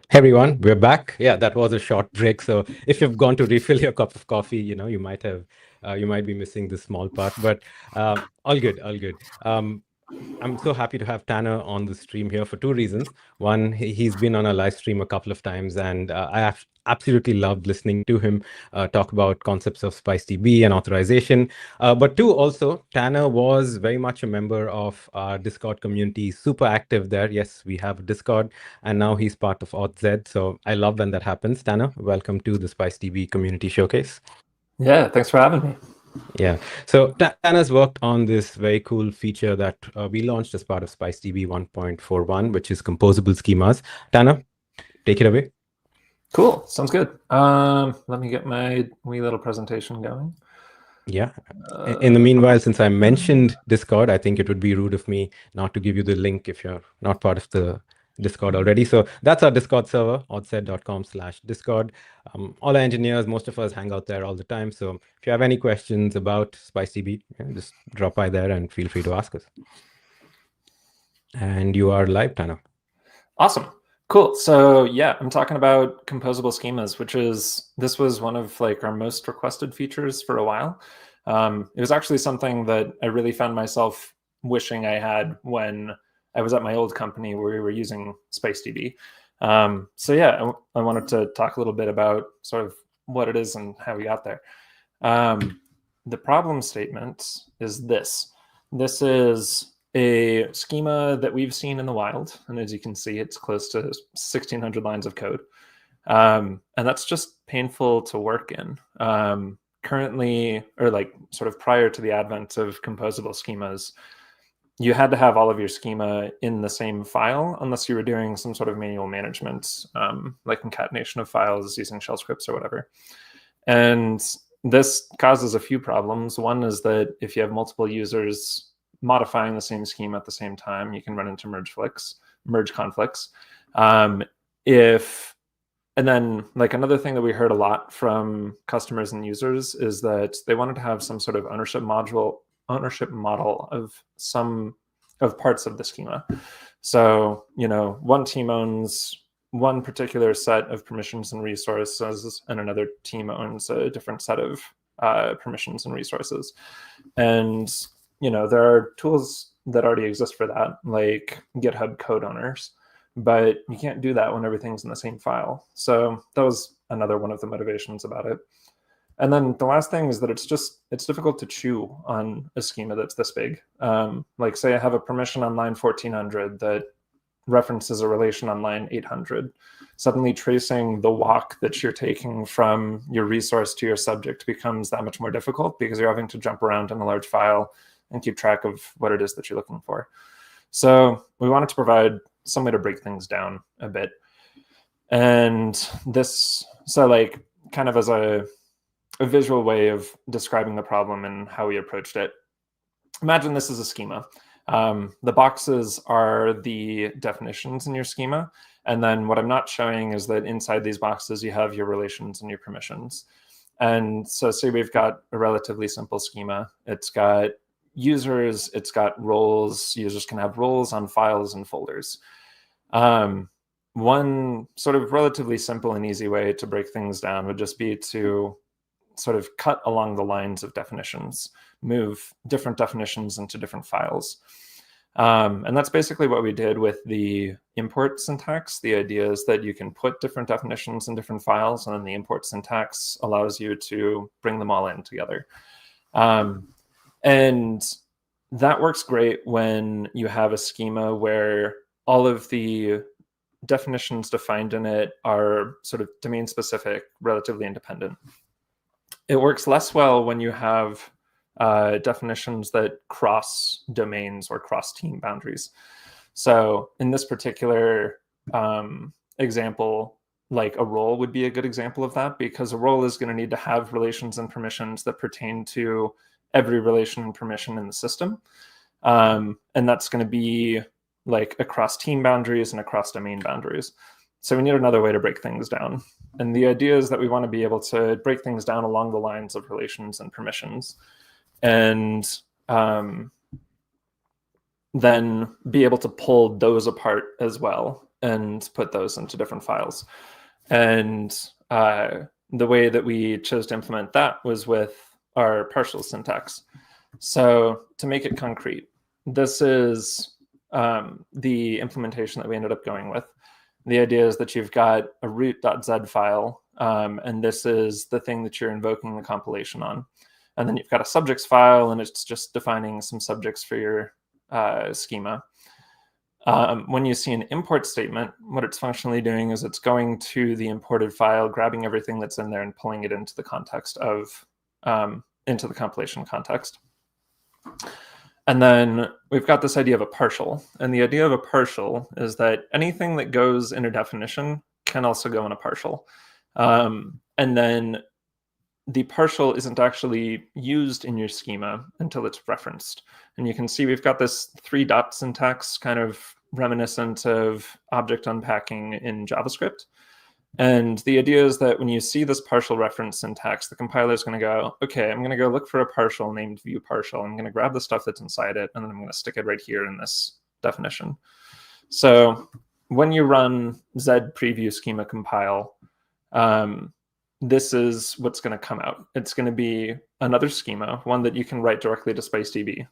Hey everyone, we're back. Yeah, that was a short break. So if you've gone to refill your cup of coffee, you might be missing this small part, but all good, all good. I'm so happy to have Tanner on the stream here for two reasons. One, he's been on a live stream a couple of times, and I absolutely loved listening to him talk about concepts of SpiceDB and authorization. But two, also, Tanner was very much a member of our Discord community, super active there. Yes, we have a Discord, and now he's part of AuthZ. So I love when that happens. Tanner, welcome to the SpiceDB Community Showcase. Yeah, thanks for having me. Yeah, so Tanner's worked on this very cool feature that we launched as part of SpiceDB 1.41, which is composable schemas. Tanner, take it away. Cool, sounds good. Let me get my wee little presentation going. Yeah. In the meanwhile, since I mentioned Discord, I think it would be rude of me not to give you the link if you're not part of the Discord already. So that's our Discord server, authz.com/Discord. All our engineers, most of us hang out there all the time. So if you have any questions about SpiceDB, just drop by there and feel free to ask us. And you are live, Tanner. Awesome. Cool. So yeah, I'm talking about composable schemas, this was one of like our most requested features for a while. It was actually something that I really found myself wishing I had when I was at my old company where we were using SpiceDB. So yeah, I wanted to talk a little bit about sort of what it is and how we got there. The problem statement is this. This is a schema that we've seen in the wild. And as you can see, it's close to 1,600 lines of code. And that's just painful to work in. Currently, or like sort of prior to the advent of composable schemas, you had to have all of your schema in the same file unless you were doing some sort of manual management, like concatenation of files using shell scripts or whatever. And this causes a few problems. One is that if you have multiple users modifying the same schema at the same time, you can run into merge conflicts. And then like another thing that we heard a lot from customers and users is that they wanted to have some sort of ownership model of some of parts of the schema. So, one team owns one particular set of permissions and resources, and another team owns a different set of permissions and resources. And there are tools that already exist for that, like GitHub code owners, but you can't do that when everything's in the same file. So that was another one of the motivations about it. And then the last thing is that it's difficult to chew on a schema that's this big. Like say I have a permission on line 1400 that references a relation on line 800. Suddenly tracing the walk that you're taking from your resource to your subject becomes that much more difficult because you're having to jump around in a large file and keep track of what it is that you're looking for. So we wanted to provide some way to break things down a bit. And so like kind of as a visual way of describing the problem and how we approached it. Imagine this is a schema. The boxes are the definitions in your schema. And then what I'm not showing is that inside these boxes, you have your relations and your permissions. And so say we've got a relatively simple schema. It's got users, it's got roles. Users can have roles on files and folders. One sort of relatively simple and easy way to break things down would just be to sort of cut along the lines of definitions, move different definitions into different files. And that's basically what we did with the import syntax. The idea is that you can put different definitions in different files, and then the import syntax allows you to bring them all in together. And that works great when you have a schema where all of the definitions defined in it are sort of domain specific, relatively independent. It works less well when you have definitions that cross domains or cross team boundaries. So in this particular example, like a role would be a good example of that, because a role is going to need to have relations and permissions that pertain to every relation and permission in the system. And that's going to be like across team boundaries and across domain boundaries. So we need another way to break things down. And the idea is that we want to be able to break things down along the lines of relations and permissions, and then be able to pull those apart as well and put those into different files. And the way that we chose to implement that was with our partial syntax. So to make it concrete, this is the implementation that we ended up going with. The idea is that you've got a root.z file, and this is the thing that you're invoking the compilation on. And then you've got a subjects file, and it's just defining some subjects for your schema. When you see an import statement, what it's functionally doing is it's going to the imported file, grabbing everything that's in there and pulling it into the context of, into the compilation context. And then we've got this idea of a partial. And the idea of a partial is that anything that goes in a definition can also go in a partial. And then the partial isn't actually used in your schema until it's referenced. And you can see we've got this 3-dot syntax, kind of reminiscent of object unpacking in JavaScript. And the idea is that when you see this partial reference syntax, the compiler is going to go, okay, I'm going to go look for a partial named view partial. I'm going to grab the stuff that's inside it, and then I'm going to stick it right here in this definition. So when you run Z preview schema compile, this is what's going to come out. It's going to be another schema, one that you can write directly to SpiceDB.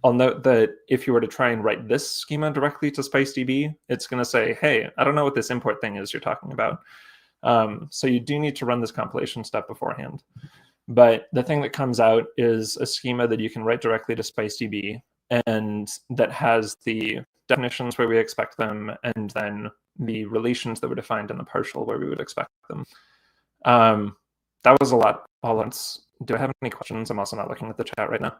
I'll note that if you were to try and write this schema directly to SpiceDB, it's going to say, hey, I don't know what this import thing is you're talking about. So you do need to run this compilation step beforehand. But the thing that comes out is a schema that you can write directly to SpiceDB, and that has the definitions where we expect them, and then the relations that were defined in the partial where we would expect them. That was a lot all at once. Do I have any questions? I'm also not looking at the chat right now.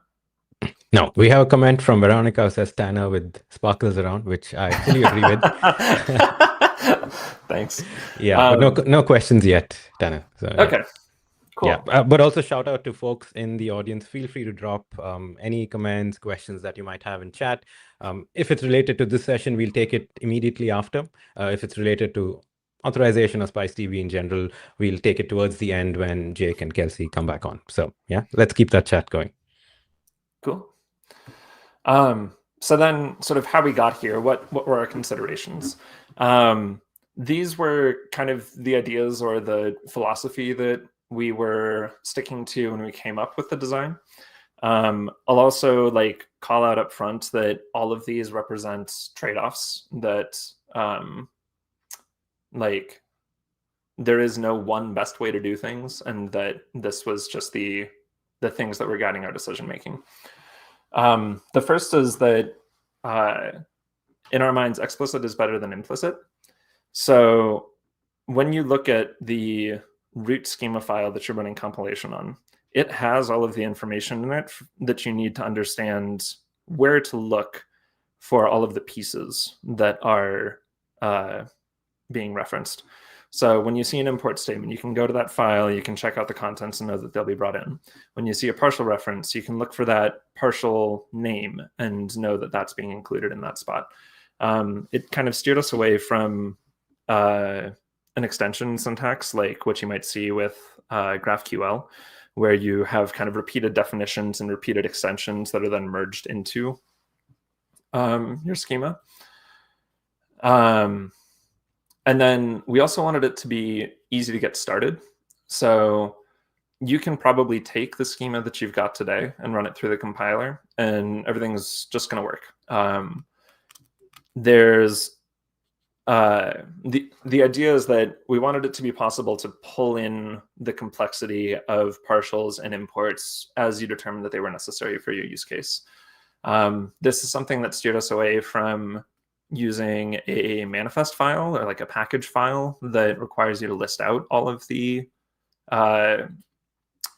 No, we have a comment from Veronica who says Tanner with sparkles around, which I fully agree with. Thanks. Yeah, but no questions yet, Tanner. So, okay, cool. Yeah, but also shout out to folks in the audience. Feel free to drop any comments, questions that you might have in chat. If it's related to this session, we'll take it immediately after. If it's related to authorization or SpiceDB in general, we'll take it towards the end when Jake and Kelsey come back on. So yeah, let's keep that chat going. Cool. So then sort of how we got here, what were our considerations? These were kind of the ideas or the philosophy that we were sticking to when we came up with the design. I'll also call out up front that all of these represent trade-offs, that there is no one best way to do things, and that this was just the things that were guiding our decision making. The first is that in our minds, explicit is better than implicit. So when you look at the root schema file that you're running compilation on, it has all of the information in it that you need to understand where to look for all of the pieces that are being referenced. So when you see an import statement, you can go to that file, you can check out the contents and know that they'll be brought in. When you see a partial reference, you can look for that partial name and know that that's being included in that spot. It kind of steered us away from an extension syntax like what you might see with GraphQL, where you have kind of repeated definitions and repeated extensions that are then merged into your schema. And then we also wanted it to be easy to get started. So you can probably take the schema that you've got today and run it through the compiler, and everything's just going to work. There's the idea is that we wanted it to be possible to pull in the complexity of partials and imports as you determine that they were necessary for your use case. This is something that steered us away from using a manifest file or a package file that requires you to list out all of the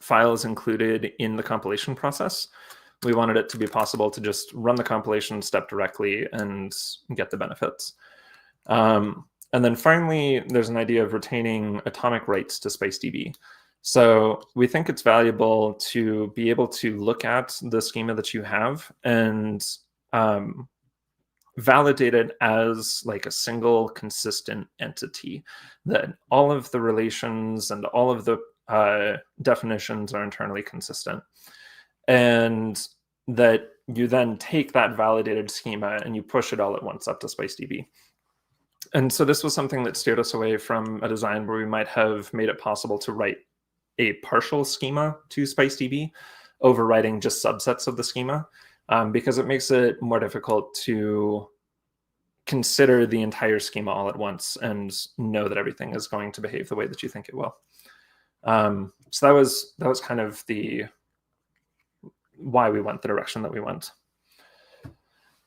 files included in the compilation process. We wanted it to be possible to just run the compilation step directly and get the benefits. And then finally, there's an idea of retaining atomic rights to SpiceDB. So we think it's valuable to be able to look at the schema that you have and validate it as a single consistent entity, that all of the relations and all of the definitions are internally consistent, and that you then take that validated schema and you push it all at once up to SpiceDB. And so this was something that steered us away from a design where we might have made it possible to write a partial schema to SpiceDB, overwriting just subsets of the schema. because it makes it more difficult to consider the entire schema all at once and know that everything is going to behave the way that you think it will. So that was kind of the why we went the direction that we went.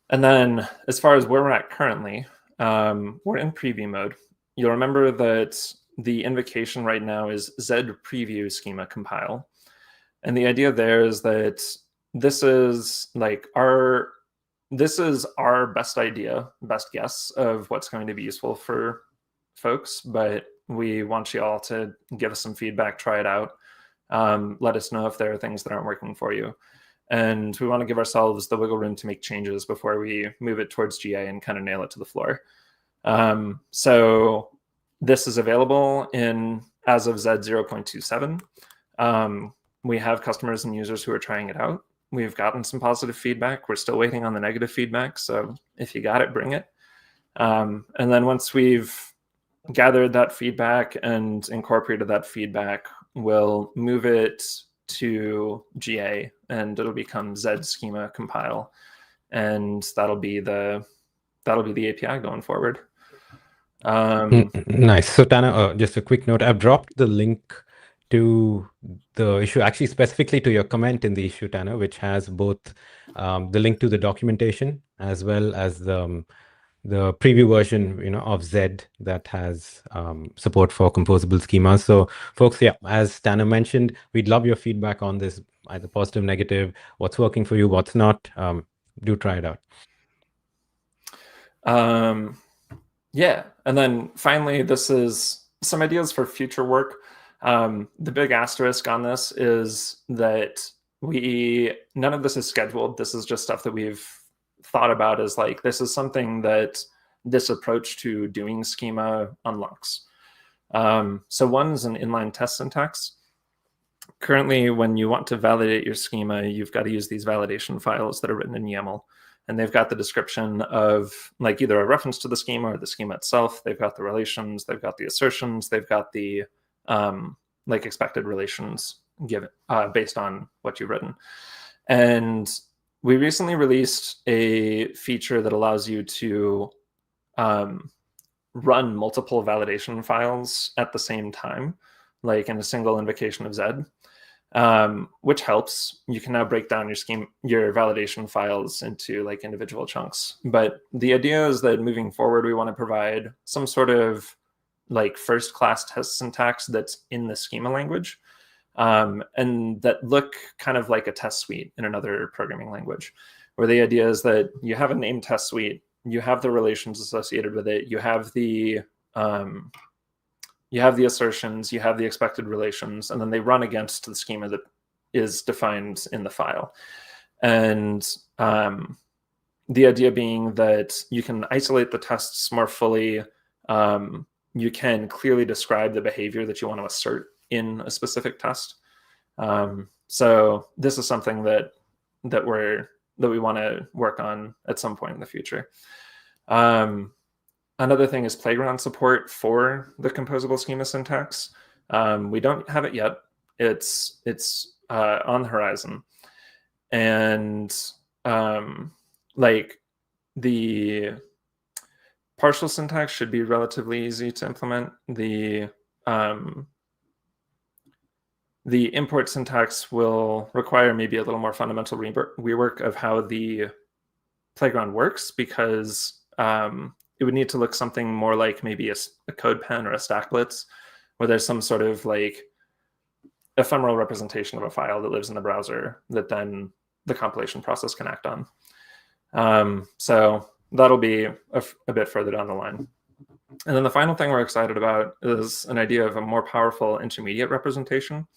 And then as far as where we're at currently, we're in preview mode. You'll remember that the invocation right now is Z preview schema compile. And the idea there is that this is like our best idea, best guess of what's going to be useful for folks, but we want you all to give us some feedback, try it out. Let us know if there are things that aren't working for you. And we want to give ourselves the wiggle room to make changes before we move it towards GA and kind of nail it to the floor. So this is available as of Z 0.27. We have customers and users who are trying it out. We've gotten some positive feedback. We're still waiting on the negative feedback. So if you got it, bring it. And then once we've gathered that feedback and incorporated that feedback, we'll move it to GA and it'll become Z schema compile. And that'll be the API going forward. Nice. So Tana, just a quick note. I've dropped the link to the issue, actually specifically to your comment in the issue, Tana, which has both the link to the documentation as well as the preview version, of Z that has support for composable schemas. So folks, yeah, as Tana mentioned, we'd love your feedback on this, either positive, negative, what's working for you, what's not. Do try it out. Yeah, and then finally, this is some ideas for future work. The big asterisk on this is that none of this is scheduled. This is just stuff that we've thought about as like, this is something that this approach to doing schema unlocks. So one is an inline test syntax. Currently, when you want to validate your schema, you've got to use these validation files that are written in YAML. And they've got the description of like either a reference to the schema or the schema itself. They've got the relations, they've got the assertions, they've got the like expected relations given based on what you've written. And we recently released a feature that allows you to run multiple validation files at the same time, like in a single invocation of Z. Which helps. You can now break down your validation files into like individual chunks. But the idea is that moving forward, we want to provide some sort of like first-class test syntax that's in the schema language, and that look kind of like a test suite in another programming language, where the idea is that you have a named test suite, you have the relations associated with it, you have the assertions, you have the expected relations, and then they run against the schema that is defined in the file. And the idea being that you can isolate the tests more fully. You can clearly describe the behavior that you want to assert in a specific test. So this is something that we want to work on at some point in the future. Another thing is playground support for the composable schema syntax. We don't have it yet. It's on the horizon. And like the partial syntax should be relatively easy to implement. The import syntax will require maybe a little more fundamental rework of how the playground works, because it would need to look something more like maybe a CodePen or a StackBlitz, where there's some sort of like ephemeral representation of a file that lives in the browser that then the compilation process can act on. So that'll be a bit further down the line. And then the final thing we're excited about is an idea of a more powerful intermediate representation.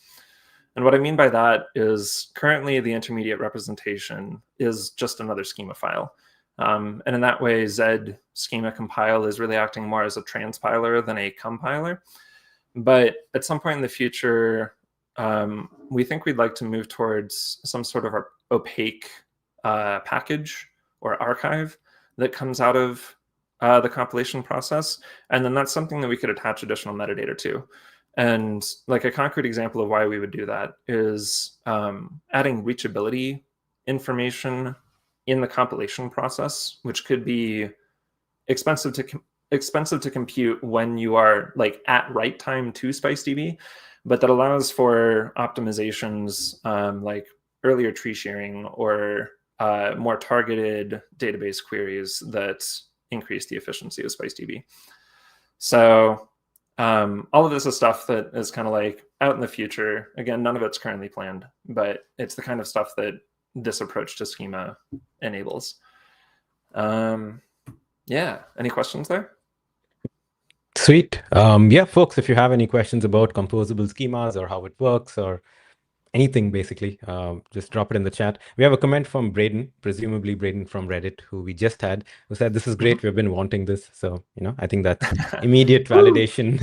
And what I mean by that is currently the intermediate representation is just another schema file. And in that way, Z schema compile is really acting more as a transpiler than a compiler. But at some point in the future, we think we'd like to move towards some sort of opaque package or archive that comes out of the compilation process. And then that's something that we could attach additional metadata to. And like a concrete example of why we would do that is adding reachability information in the compilation process, which could be expensive to compute when you are like at write time to SpiceDB, but that allows for optimizations like earlier tree sharing or more targeted database queries that increase the efficiency of SpiceDB. So all of this is stuff that is kind of like out in the future. Again, none of it's currently planned, but it's the kind of stuff that this approach to schema enables. Yeah, any questions there? Sweet. Yeah, folks, if you have any questions about composable schemas or how it works or anything, basically, just drop it in the chat. We have a comment from Braden, presumably Braden from Reddit, who we just had, who said, "This is great. We've been wanting this." So, I think that's immediate validation,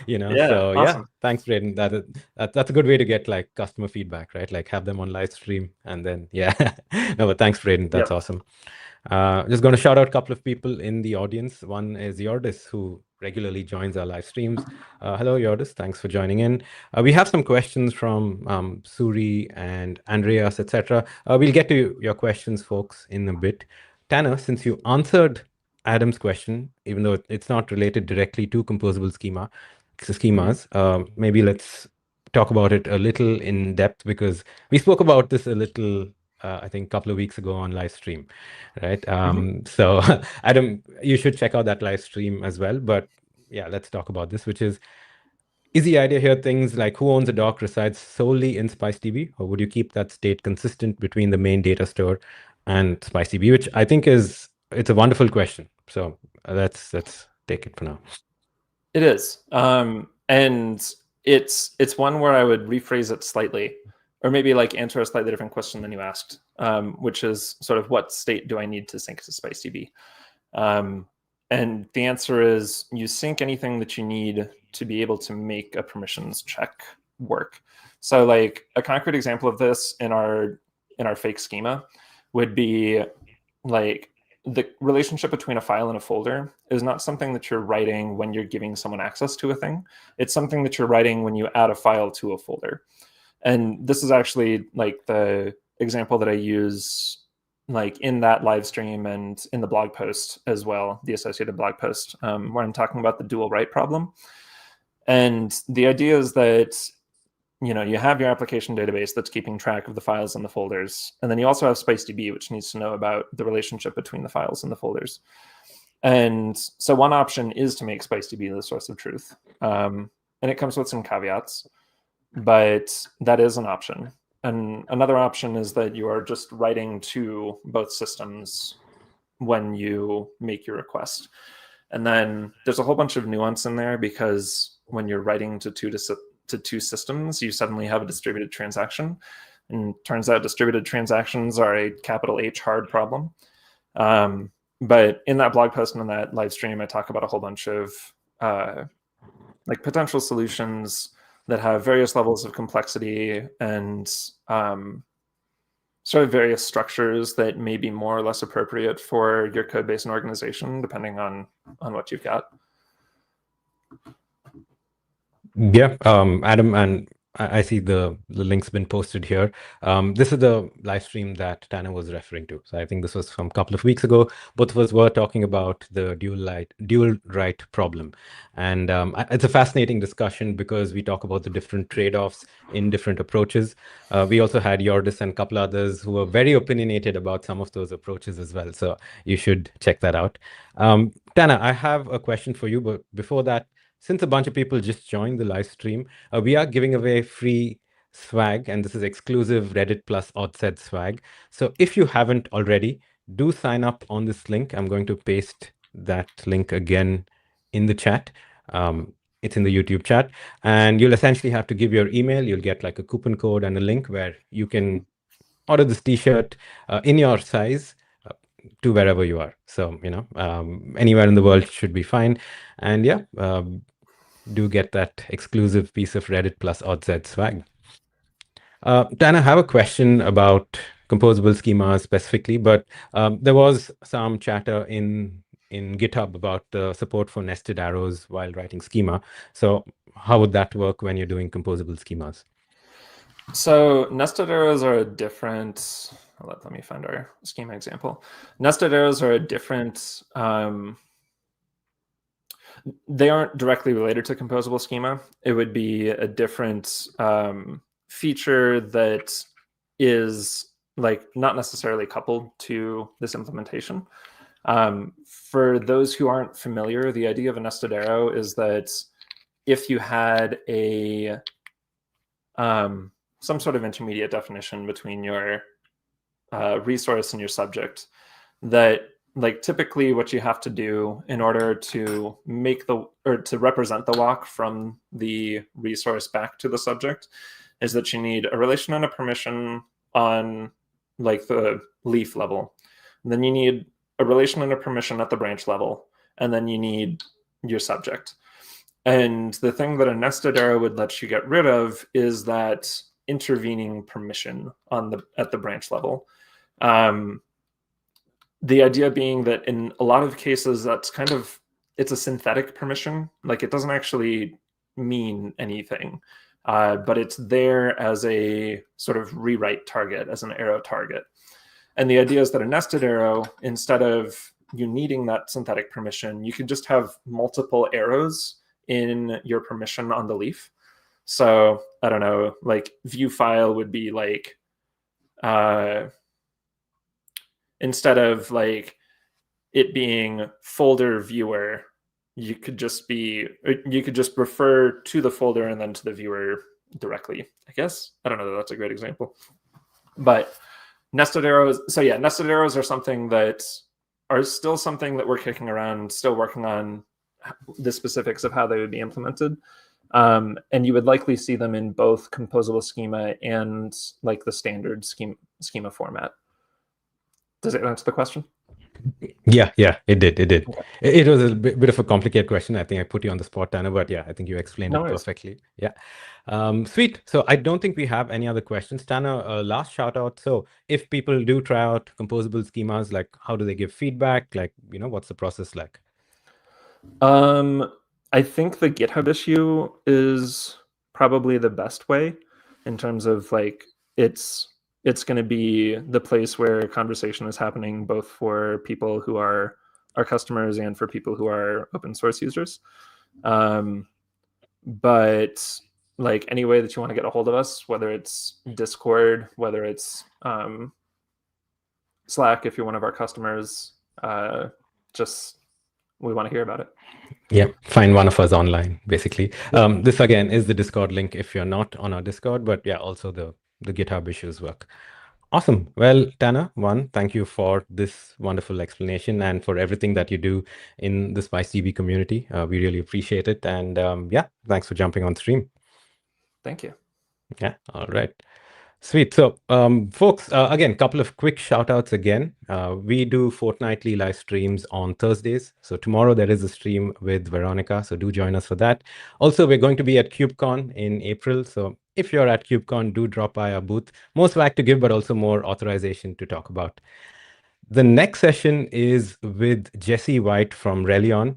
Yeah, So awesome. yeah, thanks, Braden. That's a good way to get like customer feedback, right? Like have them on live stream and then, yeah. No, but thanks, Braden. That's awesome. Just going to shout out a couple of people in the audience. One is Yordis, who regularly joins our live streams. Hello, Yordis. Thanks for joining in. We have some questions from Suri and Andreas, etc. We'll get to your questions, folks, in a bit. Tanner, since you answered Adam's question, even though it's not related directly to composable schemas, maybe let's talk about it a little in depth, because we spoke about this a little I think a couple of weeks ago on live stream, right? So Adam, you should check out that live stream as well. But yeah, let's talk about this, which is the idea here things like who owns a doc resides solely in SpiceDB, or would you keep that state consistent between the main data store and SpiceDB, which I think it's a wonderful question. So let's take it for now. It is. And it's one where I would rephrase it slightly, or maybe like answer a slightly different question than you asked, which is sort of what state do I need to sync to SpiceDB? And the answer is you sync anything that you need to be able to make a permissions check work. So like a concrete example of this in our fake schema would be like the relationship between a file and a folder is not something that you're writing when you're giving someone access to a thing. It's something that you're writing when you add a file to a folder. And this is actually like the example that I use like in that live stream and in the blog post as well, the associated blog post, where I'm talking about the dual write problem. And the idea is that, you have your application database that's keeping track of the files and the folders. And then you also have SpiceDB, which needs to know about the relationship between the files and the folders. And so one option is to make SpiceDB the source of truth. And it comes with some caveats, but that is an option. And another option is that you are just writing to both systems when you make your request. And then there's a whole bunch of nuance in there, because when you're writing to two systems, you suddenly have a distributed transaction. And turns out distributed transactions are a capital H hard problem. But in that blog post and in that live stream, I talk about a whole bunch of like potential solutions that have various levels of complexity and sort of various structures that may be more or less appropriate for your code base and organization, depending on what you've got. Yeah, Adam, and I see the link's been posted here. This is the live stream that Tanner was referring to. So I think this was from a couple of weeks ago. Both of us were talking about the dual write problem. And it's a fascinating discussion because we talk about the different trade-offs in different approaches. We also had Yordis and a couple others who were very opinionated about some of those approaches as well. So you should check that out. Tanner, I have a question for you, but before that, since a bunch of people just joined the live stream, we are giving away free swag, and this is exclusive Reddit plus AuthZ swag. So if you haven't already, do sign up on this link. I'm going to paste that link again in the chat. It's in the YouTube chat, and you'll essentially have to give your email. You'll get like a coupon code and a link where you can order this t-shirt in your size to wherever you are. So, anywhere in the world should be fine. And yeah, do get that exclusive piece of Reddit plus AuthZ swag. Dan, I have a question about composable schemas specifically, but there was some chatter in GitHub about the support for nested arrows while writing schema. So how would that work when you're doing composable schemas? So nested arrows are a different let me find our schema example. Nested arrows are a different, they aren't directly related to composable schema. It would be a different feature that is like not necessarily coupled to this implementation. For those who aren't familiar, the idea of a nested arrow is that if you had a some sort of intermediate definition between your resource and your subject, that like typically what you have to do in order to make the, or to represent the walk from the resource back to the subject is that you need a relation and a permission on like the leaf level. And then you need a relation and a permission at the branch level. And then you need your subject. And the thing that a nested arrow would let you get rid of is that intervening permission on the at the branch level. The idea being that in a lot of cases, that's kind of, it's a synthetic permission. Like it doesn't actually mean anything, but it's there as a sort of rewrite target, as an arrow target. And the idea is that a nested arrow, instead of you needing that synthetic permission, you could just have multiple arrows in your permission on the leaf. So I don't know, like view file would be like, instead of like it being folder viewer, you could just refer to the folder and then to the viewer directly, I guess. I don't know that that's a great example. But nested arrows, so yeah, nested arrows are something that are still something that we're kicking around, still working on the specifics of how they would be implemented. And you would likely see them in both composable schema and like the standard schema format. Does it answer the question? Yeah, it did. Okay. It was a bit of a complicated question. I think I put you on the spot, Tanner, but yeah, I think you explained it perfectly. Yeah. Sweet. So I don't think we have any other questions. Tanner, last shout out. So if people do try out composable schemas, like how do they give feedback? Like, what's the process like? I think the GitHub issue is probably the best way in terms of like, it's going to be the place where conversation is happening, both for people who are our customers and for people who are open source users. But like any way that you want to get a hold of us, whether it's Discord, whether it's Slack, if you're one of our customers, we want to hear about it. Yeah, find one of us online, basically. This again is the Discord link if you're not on our Discord, but yeah, also the GitHub issues work. Awesome. Well, Tanner, thank you for this wonderful explanation and for everything that you do in the SpiceDB community. We really appreciate it. And yeah, thanks for jumping on stream. Thank you. Yeah, all right. Sweet. So, folks, again, couple of quick shout outs again. We do fortnightly live streams on Thursdays. So tomorrow there is a stream with Veronica. So do join us for that. Also, we're going to be at KubeCon in April. So if you're at KubeCon, do drop by our booth. More swag to give, but also more authorization to talk about. The next session is with Jesse White from ReliON.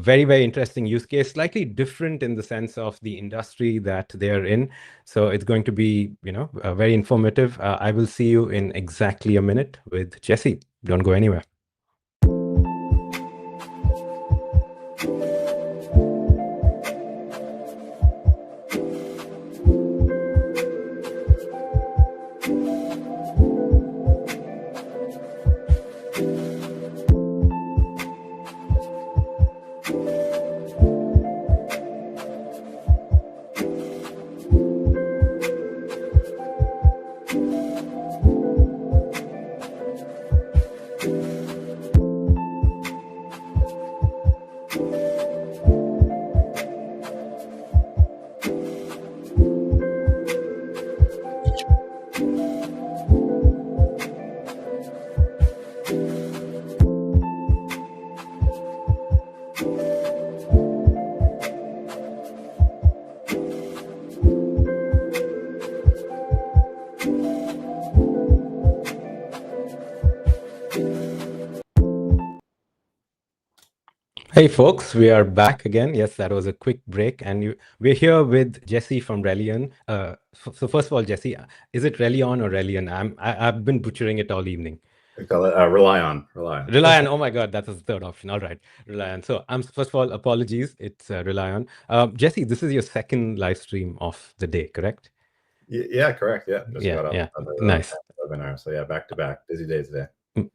Very, very interesting use case, slightly different in the sense of the industry that they're in. So it's going to be, very informative. I will see you in exactly a minute with Jesse. Don't go anywhere. Hey folks, we are back again. Yes, that was a quick break, and we're here with Jesse from ReliON. So first of all, Jesse, is it ReliON or ReliON? I've been butchering it all evening. We call it ReliON. ReliON. Oh my God, that's the third option. All right, ReliON. So first of all, apologies. It's ReliON. Jesse, this is your second live stream of the day, correct? Yeah, correct. Yeah, just got up Yeah. Nice. webinar. So yeah, back to back, busy day today.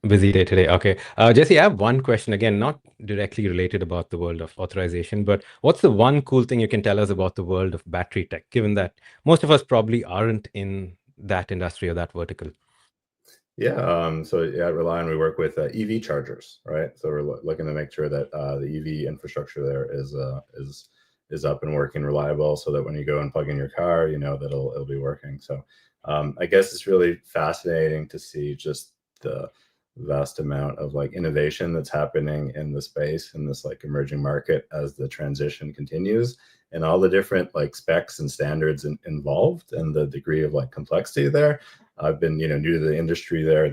Busy day today. Okay. Jesse, I have one question again, not directly related about the world of authorization, but what's the one cool thing you can tell us about the world of battery tech, given that most of us probably aren't in that industry or that vertical? Yeah. So yeah, at ReliON, we work with EV chargers, right? So we're looking to make sure that the EV infrastructure there is up and working reliable, so that when you go and plug in your car, you know that it'll be working. So I guess it's really fascinating to see just the vast amount of like innovation that's happening in the space in this like emerging market as the transition continues, and all the different like specs and standards involved, and the degree of like complexity there. I've been, new to the industry there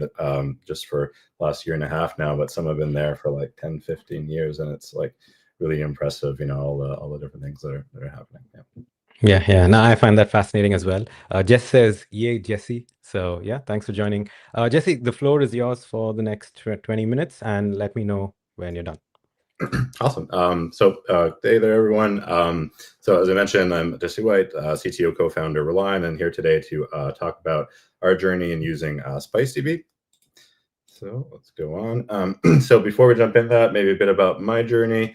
just for last year and a half now, but some have been there for like 10, 15 years. And it's like really impressive, all the different things that are happening. Yeah. Yeah. No, I find that fascinating as well. Jess says, yay, Jesse. So yeah, thanks for joining. Jesse, the floor is yours for the next 20 minutes, and let me know when you're done. Awesome. Hey there, everyone. So as I mentioned, I'm Jesse White, CTO co-founder of ReliON, and here today to talk about our journey in using SpiceDB. So let's go on. So before we jump in that, maybe a bit about my journey.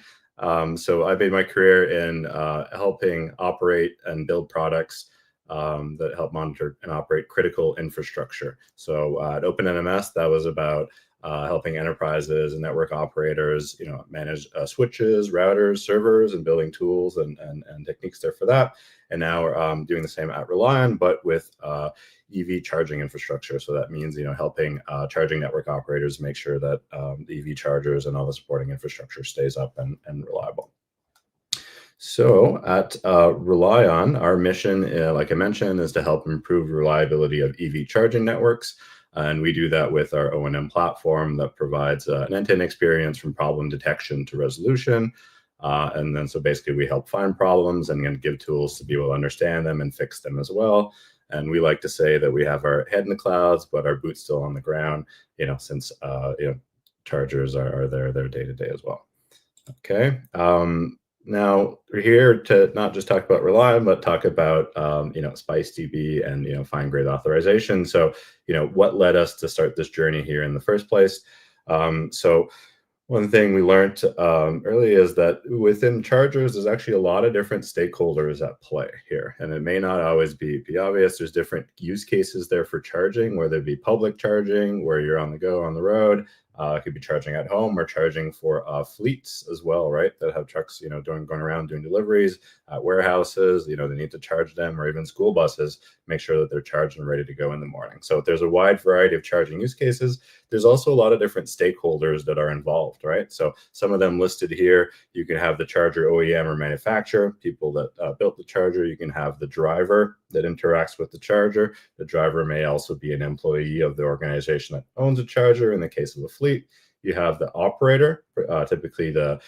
So I made my career in helping operate and build products that help monitor and operate critical infrastructure. So at OpenNMS, that was about helping enterprises and network operators, manage switches, routers, servers, and building tools and techniques there for that. And now we're doing the same at ReliON, but with EV charging infrastructure. So that means, helping charging network operators make sure that the EV chargers and all the supporting infrastructure stays up and reliable. So at ReliON, our mission, like I mentioned, is to help improve reliability of EV charging networks. And we do that with our O&M platform that provides an end-to-end experience from problem detection to resolution. And then so basically we help find problems and give tools to be able to understand them and fix them as well. And we like to say that we have our head in the clouds, but our boot's still on the ground, since chargers are there day to day as well. Okay. Now we're here to not just talk about ReliON, but talk about SpiceDB and fine-grained authorization. So what led us to start this journey here in the first place? So one thing we learned early is that within chargers, there's actually a lot of different stakeholders at play here. And it may not always be obvious. There's different use cases there for charging, whether it be public charging, where you're on the go on the road. It could be charging at home or charging for fleets as well, right? That have trucks, going around doing deliveries at warehouses. They need to charge them, or even school buses, make sure that they're charged and ready to go in the morning. So there's a wide variety of charging use cases. There's also a lot of different stakeholders that are involved, right? So some of them listed here. You can have the charger OEM or manufacturer, people that built the charger. You can have the driver that interacts with the charger. The driver may also be an employee of the organization that owns a charger. In the case of a fleet, you have the operator, typically the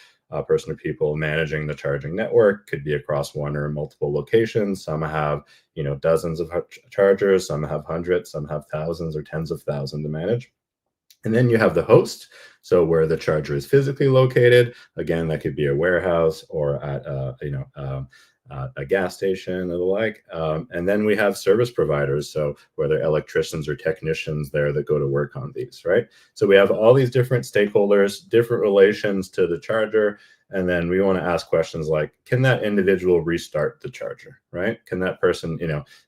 person or people managing the charging network. Could be across one or multiple locations. Some have dozens of chargers, some have hundreds, some have thousands or tens of thousands to manage. And then you have the host, so where the charger is physically located. Again, that could be a warehouse or at a gas station or the like. And then we have service providers, so whether electricians or technicians there that go to work on these, right? So we have all these different stakeholders, different relations to the charger. And then we want to ask questions like, can that individual restart the charger, right? Can that person,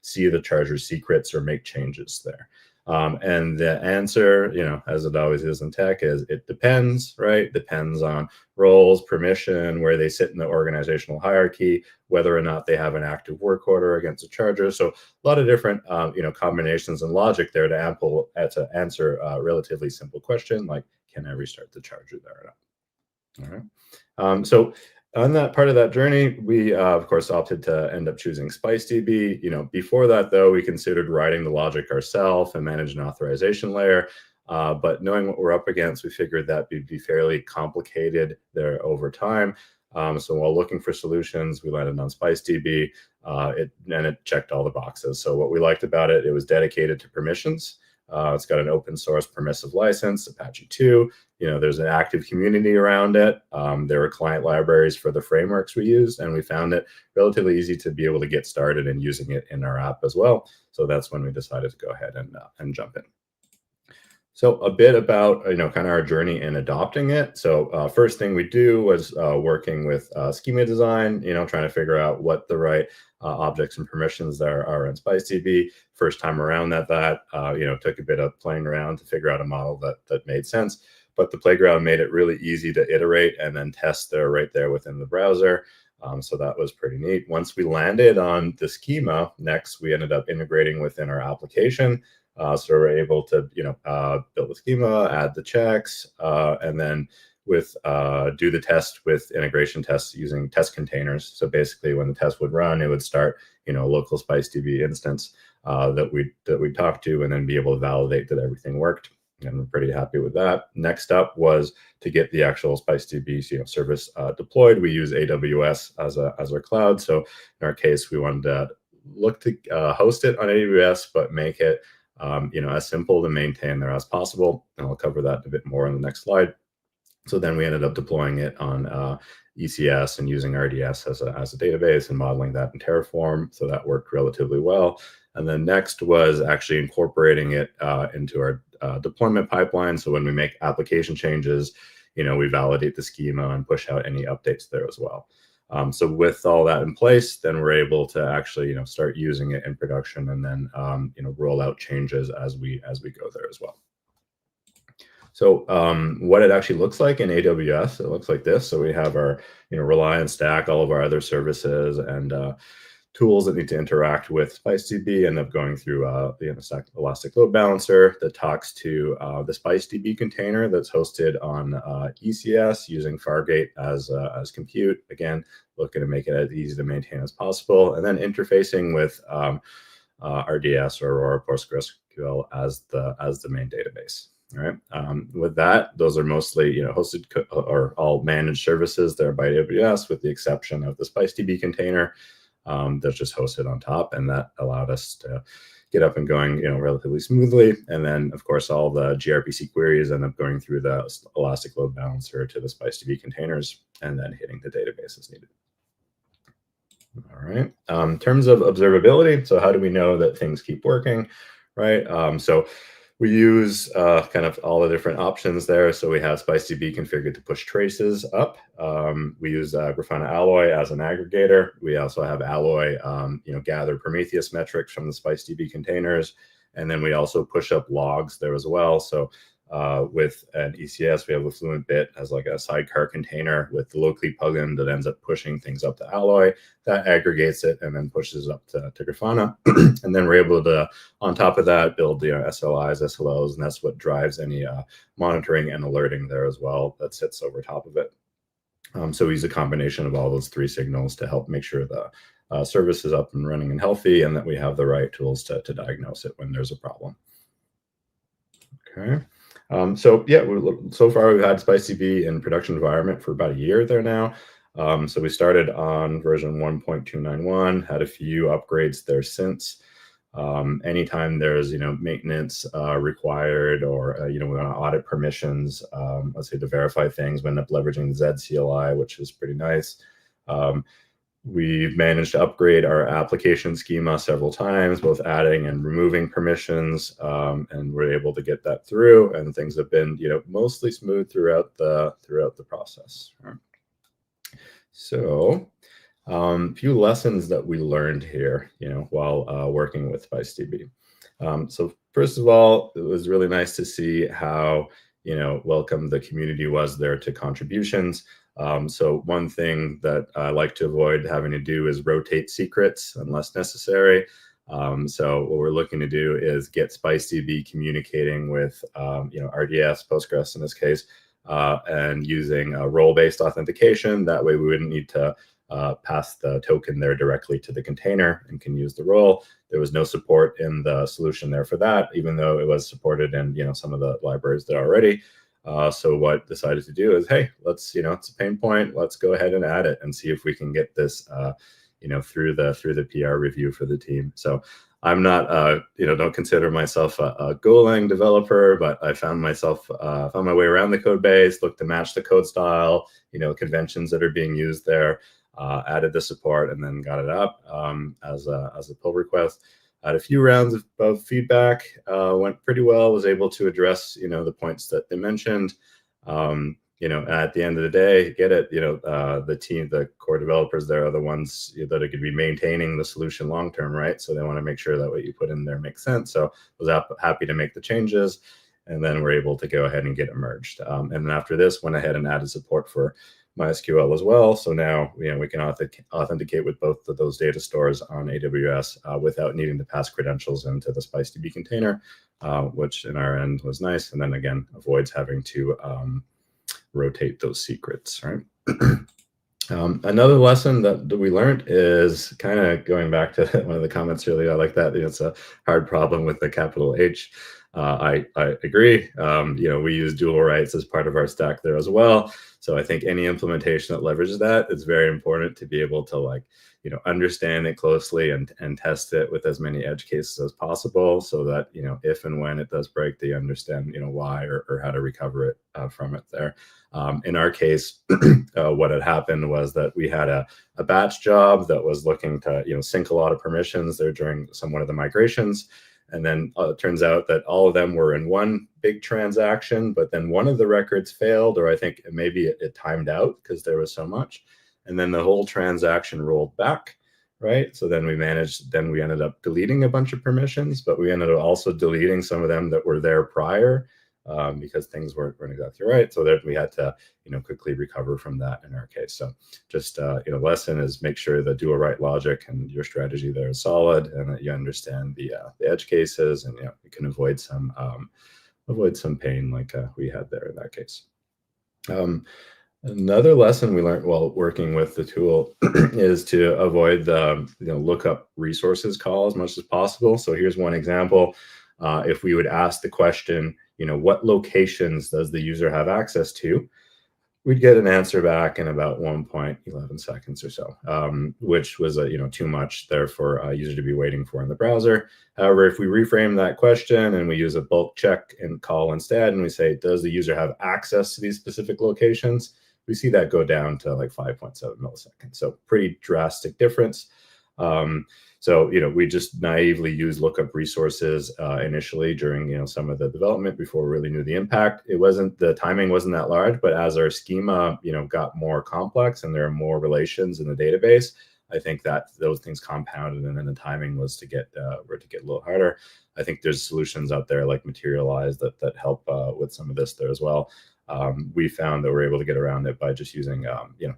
see the charger secrets or make changes there? And the answer, as it always is in tech, is it depends, right? Depends on roles, permission, where they sit in the organizational hierarchy, whether or not they have an active work order against a charger. So a lot of different, combinations and logic there to answer a relatively simple question like, can I restart the charger there or not? All right. So on that part of that journey, we of course opted to end up choosing SpiceDB. Before that though, we considered writing the logic ourselves and manage an authorization layer. But knowing what we're up against, we figured that would be fairly complicated there over time. So while looking for solutions, we landed on SpiceDB, and it checked all the boxes. So what we liked about it, it was dedicated to permissions. It's got an open source permissive license, Apache 2. There's an active community around it. There were client libraries for the frameworks we used, and we found it relatively easy to be able to get started in using it in our app as well. So that's when we decided to go ahead and jump in. So a bit about, kind of our journey in adopting it. So first thing we do was working with schema design, trying to figure out what the right objects and permissions there are in SpiceDB. First time around that took a bit of playing around to figure out a model that made sense. But the playground made it really easy to iterate and then test there right there within the browser. So that was pretty neat. Once we landed on the schema, next we ended up integrating within our application. So we're able to, build a schema, add the checks, and then do the test with integration tests using test containers. So basically, when the test would run, it would start, a local SpiceDB instance that we talked to, and then be able to validate that everything worked. And we're pretty happy with that. Next up was to get the actual SpiceDB service deployed. We use AWS as our cloud. So in our case, we wanted to look to host it on AWS, but make it as simple to maintain there as possible. And I'll cover that a bit more in the next slide. So then we ended up deploying it on ECS and using RDS as a database and modeling that in Terraform. So that worked relatively well. And then next was actually incorporating it into our deployment pipeline. So when we make application changes, we validate the schema and push out any updates there as well. So with all that in place, then we're able to actually, start using it in production, and then, roll out changes as we go there as well. So what it actually looks like in AWS, it looks like this. So we have our, ReliON stack, all of our other services and tools that need to interact with SpiceDB, end up going through the Elastic Load Balancer that talks to the SpiceDB container that's hosted on ECS using Fargate as compute. Again, looking to make it as easy to maintain as possible, and then interfacing with RDS or Aurora PostgreSQL as the main database. All right. With that, those are mostly hosted or all managed services there by AWS, with the exception of the SpiceDB container. That's just hosted on top, and that allowed us to get up and going, relatively smoothly. And then, of course, all the gRPC queries end up going through the Elastic Load Balancer to the SpiceDB containers, and then hitting the database as needed. All right. In terms of observability, so how do we know that things keep working, right? So we use kind of all the different options there. So we have SpiceDB configured to push traces up. We use Grafana Alloy as an aggregator. We also have Alloy, gather Prometheus metrics from the SpiceDB containers. And then we also push up logs there as well. So with an ECS, we have a Fluent Bit as like a sidecar container with the locally plugin that ends up pushing things up to Alloy. That aggregates it and then pushes it up to Grafana. And then we're able to, on top of that, build SLIs, SLOs, and that's what drives any monitoring and alerting there as well that sits over top of it. So we use a combination of all those three signals to help make sure the service is up and running and healthy, and that we have the right tools to diagnose it when there's a problem. Okay. So yeah, so far we've had SpiceDB in production environment for about a year there now. So we started on version 1.291, had a few upgrades there since. Anytime there's maintenance required, or we want to audit permissions, let's say to verify things, we end up leveraging the Z CLI, which is pretty nice. We've managed to upgrade our application schema several times, both adding and removing permissions, and we're able to get that through. And things have been, mostly smooth throughout the process. So, a few lessons that we learned here, while working with SpiceDB. So first of all, it was really nice to see how welcome the community was there to contributions. So one thing that I like to avoid having to do is rotate secrets unless necessary. So what we're looking to do is get SpiceDB communicating with RDS, Postgres in this case, and using role-based authentication. That way we wouldn't need to pass the token there directly to the container and can use the role. There was no support in the solution there for that, even though it was supported in some of the libraries that are already. So what decided to do is, hey, let's it's a pain point. Let's go ahead and add it and see if we can get this through the PR review for the team. So I'm not don't consider myself a Golang developer, but I found my way around the code base, looked to match the code style, conventions that are being used there, added the support, and then got it up as a pull request. Had a few rounds of feedback, went pretty well, was able to address, the points that they mentioned. At the end of the day, get it, the team, the core developers there are the ones that are going to be maintaining the solution long-term, right? So they want to make sure that what you put in there makes sense. So I was happy to make the changes, and then we're able to go ahead and get it merged. And then after this, went ahead and added support for MySQL as well. So now, we can authenticate with both of those data stores on AWS without needing to pass credentials into the SpiceDB container, which in our end was nice. And then again, avoids having to rotate those secrets, right? Another lesson that we learned is kind of going back to one of the comments earlier. I like that. It's a hard problem with the capital H. I agree. We use dual rights as part of our stack there as well. So I think any implementation that leverages that, it's very important to be able to understand it closely and test it with as many edge cases as possible, so that if and when it does break, they understand why or how to recover it from it there. In our case, what had happened was that we had a batch job that was looking to sync a lot of permissions there during one of the migrations. And then it turns out that all of them were in one big transaction, but then one of the records failed, or I think maybe it timed out because there was so much. And then the whole transaction rolled back, right? So then we ended up deleting a bunch of permissions, but we ended up also deleting some of them that were there prior because things weren't exactly right. So that we had to, quickly recover from that in our case. So just, lesson is make sure the dual right logic and your strategy there is solid, and that you understand the edge cases, and you can avoid some pain like we had there in that case. Another lesson we learned while working with the tool is to avoid the lookup resources call as much as possible. So here's one example. If we would ask the question, what locations does the user have access to, we'd get an answer back in about 1.11 seconds or so, which was too much there for a user to be waiting for in the browser. However, if we reframe that question and we use a bulk check and call instead, and we say, does the user have access to these specific locations, we see that go down to like 5.7 milliseconds. So pretty drastic difference. So, we just naively used lookup resources initially during, some of the development before we really knew the impact. The timing wasn't that large, but as our schema, got more complex and there are more relations in the database, I think that those things compounded, and then the timing was to get a little harder. I think there's solutions out there like Materialize that help with some of this there as well. We found that we're able to get around it by just using,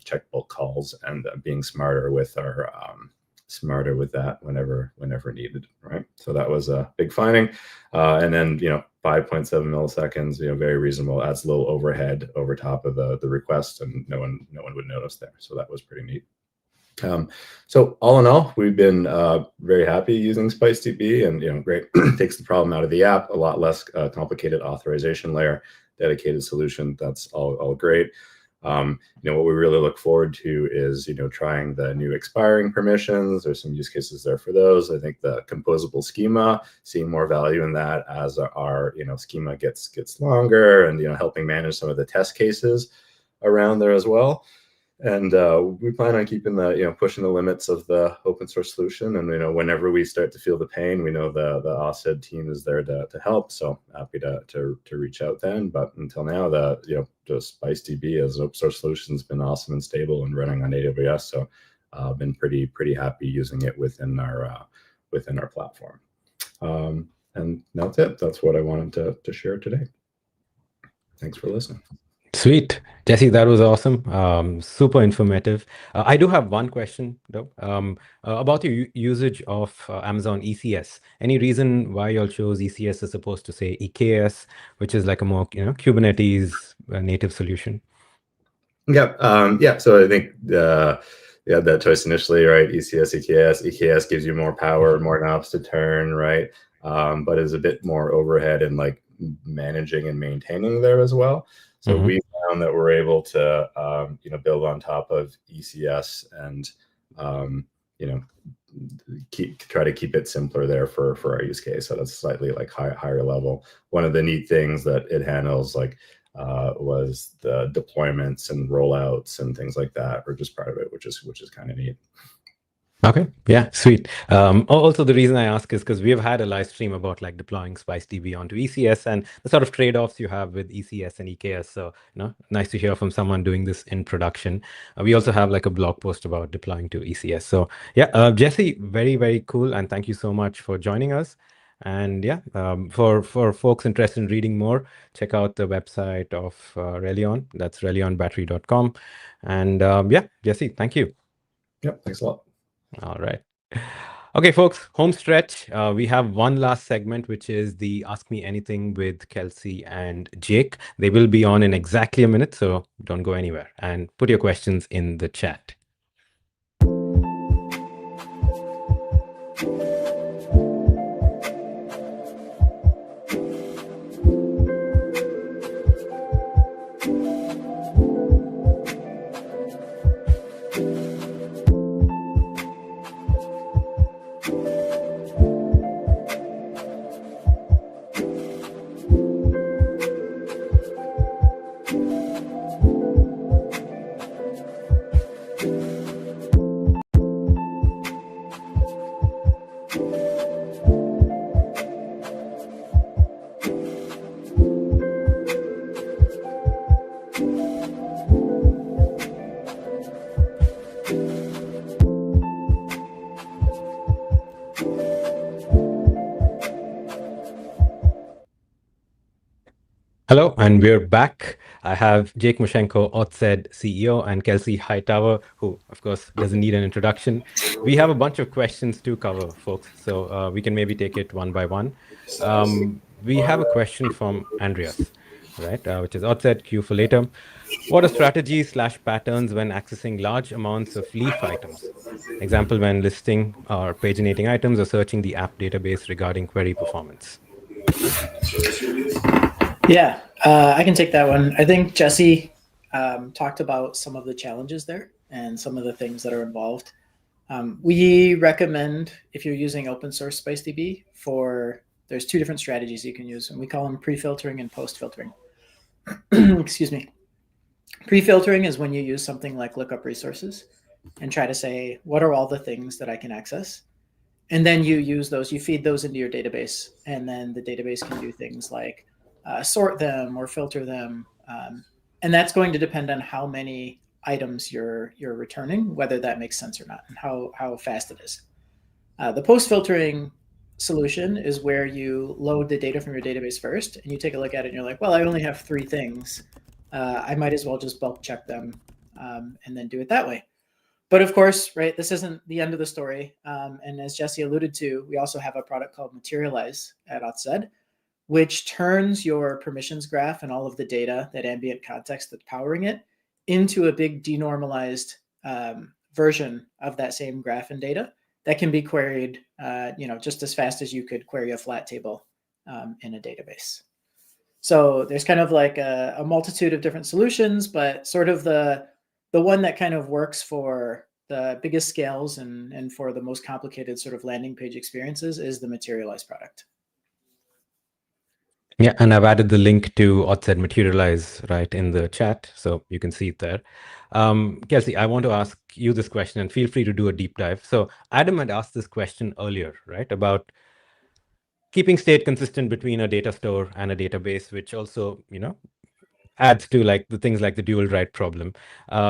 check bulk calls and being smarter with that whenever needed, right? So that was a big finding. And then, 5.7 milliseconds, very reasonable. Adds a little overhead over top of the request, and no one would notice there. So that was pretty neat. So all in all, we've been very happy using SpiceDB, and great. Takes the problem out of the app. A lot less complicated authorization layer, dedicated solution. That's all great. What we really look forward to is, trying the new expiring permissions. There's some use cases there for those. I think the composable schema, seeing more value in that as our, schema gets longer, and, helping manage some of the test cases around there as well. And we plan on keeping pushing the limits of the open source solution. And, whenever we start to feel the pain, we know the AuthZ team is there to help. So happy to reach out then. But until now, just SpiceDB as an open source solution has been awesome and stable and running on AWS. So I've been pretty happy using it within our platform. And that's it. That's what I wanted to share today. Thanks for listening. Sweet. Jesse, that was awesome. Super informative. I do have one question, though, about your usage of Amazon ECS. Any reason why y'all chose ECS as opposed to, say, EKS, which is like a more, Kubernetes native solution? Yeah. So I think you had that choice initially, right? ECS, EKS. EKS gives you more power, more knobs to turn, right? But is a bit more overhead in like managing and maintaining there as well. So we found that we're able to, build on top of ECS and, try to keep it simpler there for our use case. So that's slightly like higher level. One of the neat things that it handles was the deployments and rollouts and things like that were just part of it, which is kind of neat. Okay. Yeah, sweet. Also, the reason I ask is because we have had a live stream about like deploying SpiceDB onto ECS and the sort of trade-offs you have with ECS and EKS. So, nice to hear from someone doing this in production. We also have like a blog post about deploying to ECS. So, yeah, Jesse, very, very cool. And thank you so much for joining us. And yeah, for folks interested in reading more, check out the website of ReliON. That's relionbattery.com. And yeah, Jesse, thank you. Yep. Thanks a lot. All right. Okay, folks, home stretch. We have one last segment, which is the Ask Me Anything with Kelsey and Jake. They will be on in exactly a minute, so don't go anywhere. And put your questions in the chat. Hello, and we're back. I have Jake Moshenko, AuthZ CEO, and Kelsey Hightower, who, of course, doesn't need an introduction. We have a bunch of questions to cover, folks, so we can maybe take it one by one. We have a question from Andreas, right, which is AuthZ, queue for later. What are strategies/patterns when accessing large amounts of leaf items? Example, when listing or paginating items or searching the app database regarding query performance. Yeah, I can take that one. I think Jesse talked about some of the challenges there and some of the things that are involved. We recommend, if you're using open source SpiceDB, there's two different strategies you can use, and we call them pre-filtering and post-filtering. Excuse me. Pre-filtering is when you use something like lookup resources and try to say, what are all the things that I can access? And then you use those, you feed those into your database, and then the database can do things like sort them or filter them. And that's going to depend on how many items you're returning, whether that makes sense or not, and how fast it is. The post-filtering solution is where you load the data from your database first, and you take a look at it, and you're like, well, I only have 3 things. I might as well just bulk check them and then do it that way. But of course, right, this isn't the end of the story. And as Jesse alluded to, we also have a product called Materialize at AuthZ, which turns your permissions graph and all of the data, that ambient context that's powering it, into a big denormalized version of that same graph and data that can be queried just as fast as you could query a flat table in a database. So there's kind of like a multitude of different solutions, but sort of the one that kind of works for the biggest scales and for the most complicated sort of landing page experiences is the Materialize product. Yeah, and I've added the link to AuthZ Materialize right in the chat, so you can see it there. Kelsey, I want to ask you this question, and feel free to do a deep dive. So Adam had asked this question earlier, right, about keeping state consistent between a data store and a database, which also, adds to like the things like the dual write problem.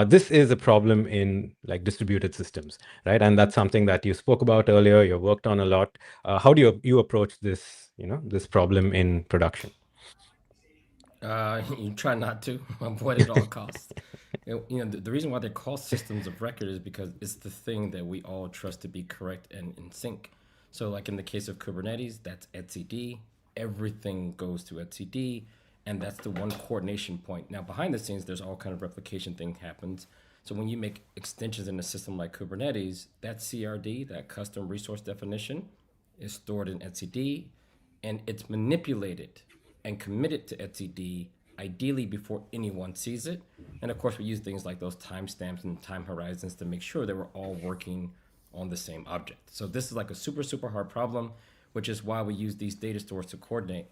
This is a problem in like distributed systems, right? And that's something that you spoke about earlier, you worked on a lot. How do you approach this, this problem in production? You try not to avoid it at all costs. The reason why they're called systems of record is because it's the thing that we all trust to be correct and in sync. So like in the case of Kubernetes, that's etcd. Everything goes to etcd, and that's the one coordination point. Now behind the scenes, there's all kind of replication thing happens. So when you make extensions in a system like Kubernetes, that CRD, that custom resource definition, is stored in etcd, and it's manipulated and committed to etcd ideally before anyone sees it. And of course, we use things like those timestamps and time horizons to make sure that we're all working on the same object. So this is like a super, super hard problem, which is why we use these data stores to coordinate.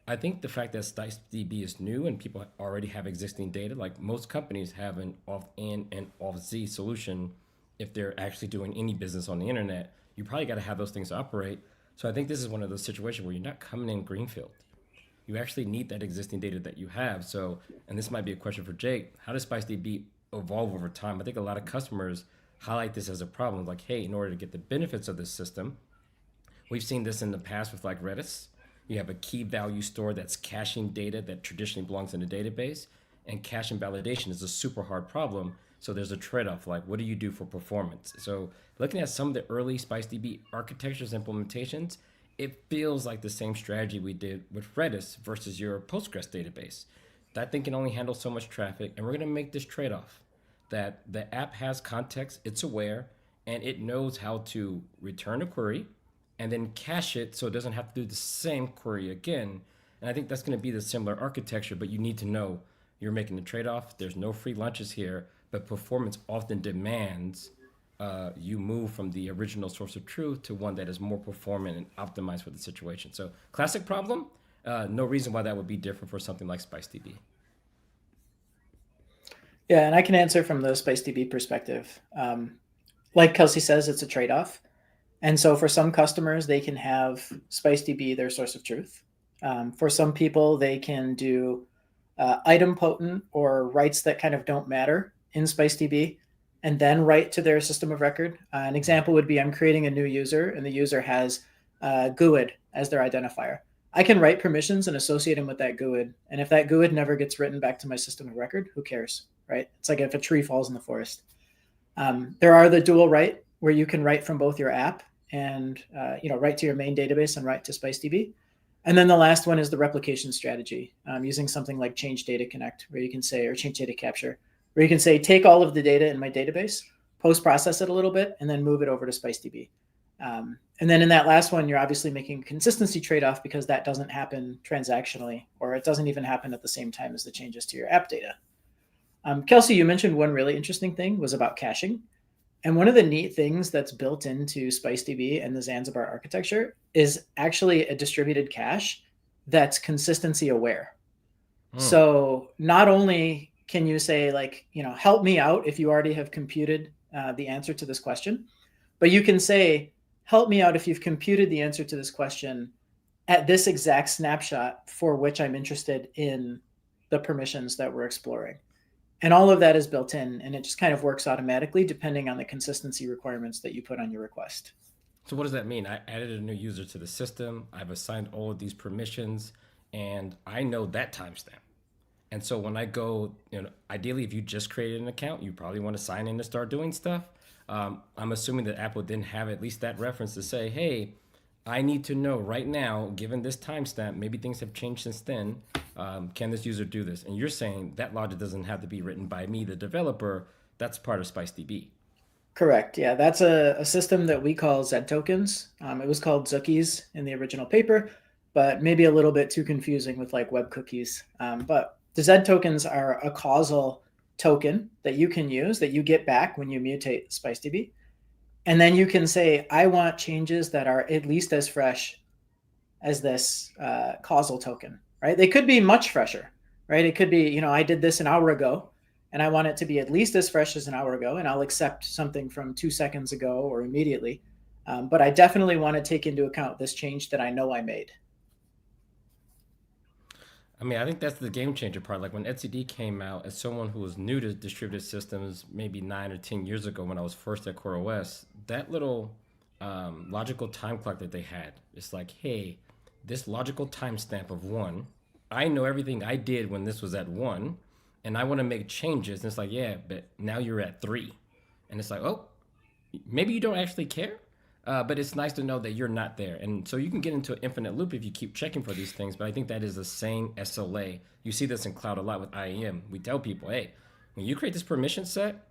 I think the fact that SpiceDB is new and people already have existing data, like most companies have an AuthIn and AuthZ solution. If they're actually doing any business on the internet, you probably got to have those things operate. So I think this is one of those situations where you're not coming in greenfield. You actually need that existing data that you have. So, and this might be a question for Jake, how does SpiceDB evolve over time? I think a lot of customers highlight this as a problem, like, hey, in order to get the benefits of this system, we've seen this in the past with like Redis. You have a key value store that's caching data that traditionally belongs in a database, and cache invalidation is a super hard problem. So there's a trade-off, like what do you do for performance? So looking at some of the early SpiceDB architectures implementations, it feels like the same strategy we did with Redis versus your Postgres database. That thing can only handle so much traffic, and we're gonna make this trade-off that the app has context, it's aware, and it knows how to return a query and then cache it so it doesn't have to do the same query again. And I think that's going to be the similar architecture, but you need to know you're making the trade-off. There's no free lunches here, but performance often demands you move from the original source of truth to one that is more performant and optimized for the situation. So classic problem, no reason why that would be different for something like SpiceDB. Yeah, and I can answer from the SpiceDB perspective. Like Kelsey says, it's a trade-off. And so for some customers, they can have SpiceDB their source of truth. For some people, they can do idempotent or writes that kind of don't matter in SpiceDB and then write to their system of record. An example would be I'm creating a new user and the user has GUID as their identifier. I can write permissions and associate them with that GUID. And if that GUID never gets written back to my system of record, who cares, right? It's like if a tree falls in the forest. There are the dual write where you can write from both your app and write to your main database and write to SpiceDB. And then the last one is the replication strategy, using something like Change Data Connect, where you can say, or Change Data Capture, where you can say, take all of the data in my database, post-process it a little bit, and then move it over to SpiceDB. And then in that last one, you're obviously making a consistency trade-off because that doesn't happen transactionally, or it doesn't even happen at the same time as the changes to your app data. Kelsey, you mentioned one really interesting thing was about caching. And one of the neat things that's built into SpiceDB and the Zanzibar architecture is actually a distributed cache that's consistency aware. So not only can you say like, help me out if you already have computed the answer to this question, but you can say, help me out if you've computed the answer to this question at this exact snapshot for which I'm interested in the permissions that we're exploring. And all of that is built in, and it just kind of works automatically depending on the consistency requirements that you put on your request. So what does that mean? I added a new user to the system. I've assigned all of these permissions, and I know that timestamp. And so when I go, ideally, if you just created an account, you probably want to sign in to start doing stuff. I'm assuming that Apple then have at least that reference to say, hey, I need to know right now, given this timestamp, maybe things have changed since then. Can this user do this? And you're saying that logic doesn't have to be written by me, the developer. That's part of SpiceDB. Correct. Yeah, that's a system that we call Z tokens. It was called Zookies in the original paper, but maybe a little bit too confusing with like web cookies. But the Z tokens are a causal token that you can use that you get back when you mutate SpiceDB. And then you can say, I want changes that are at least as fresh as this causal token, right? They could be much fresher, right? It could be, I did this an hour ago and I want it to be at least as fresh as an hour ago, and I'll accept something from 2 seconds ago or immediately. But I definitely want to take into account this change that I know I made. I mean, I think that's the game changer part. Like when etcd came out, as someone who was new to distributed systems maybe 9 or 10 years ago when I was first at CoreOS, that little logical time clock that they had, it's like, hey, this logical timestamp of 1, I know everything I did when this was at 1, and I want to make changes. And it's like, yeah, but now you're at 3. And it's like, oh, maybe you don't actually care. But it's nice to know that you're not there. And so you can get into an infinite loop if you keep checking for these things. But I think that is the same SLA. You see this in cloud a lot with IAM. We tell people, hey, when you create this permission set,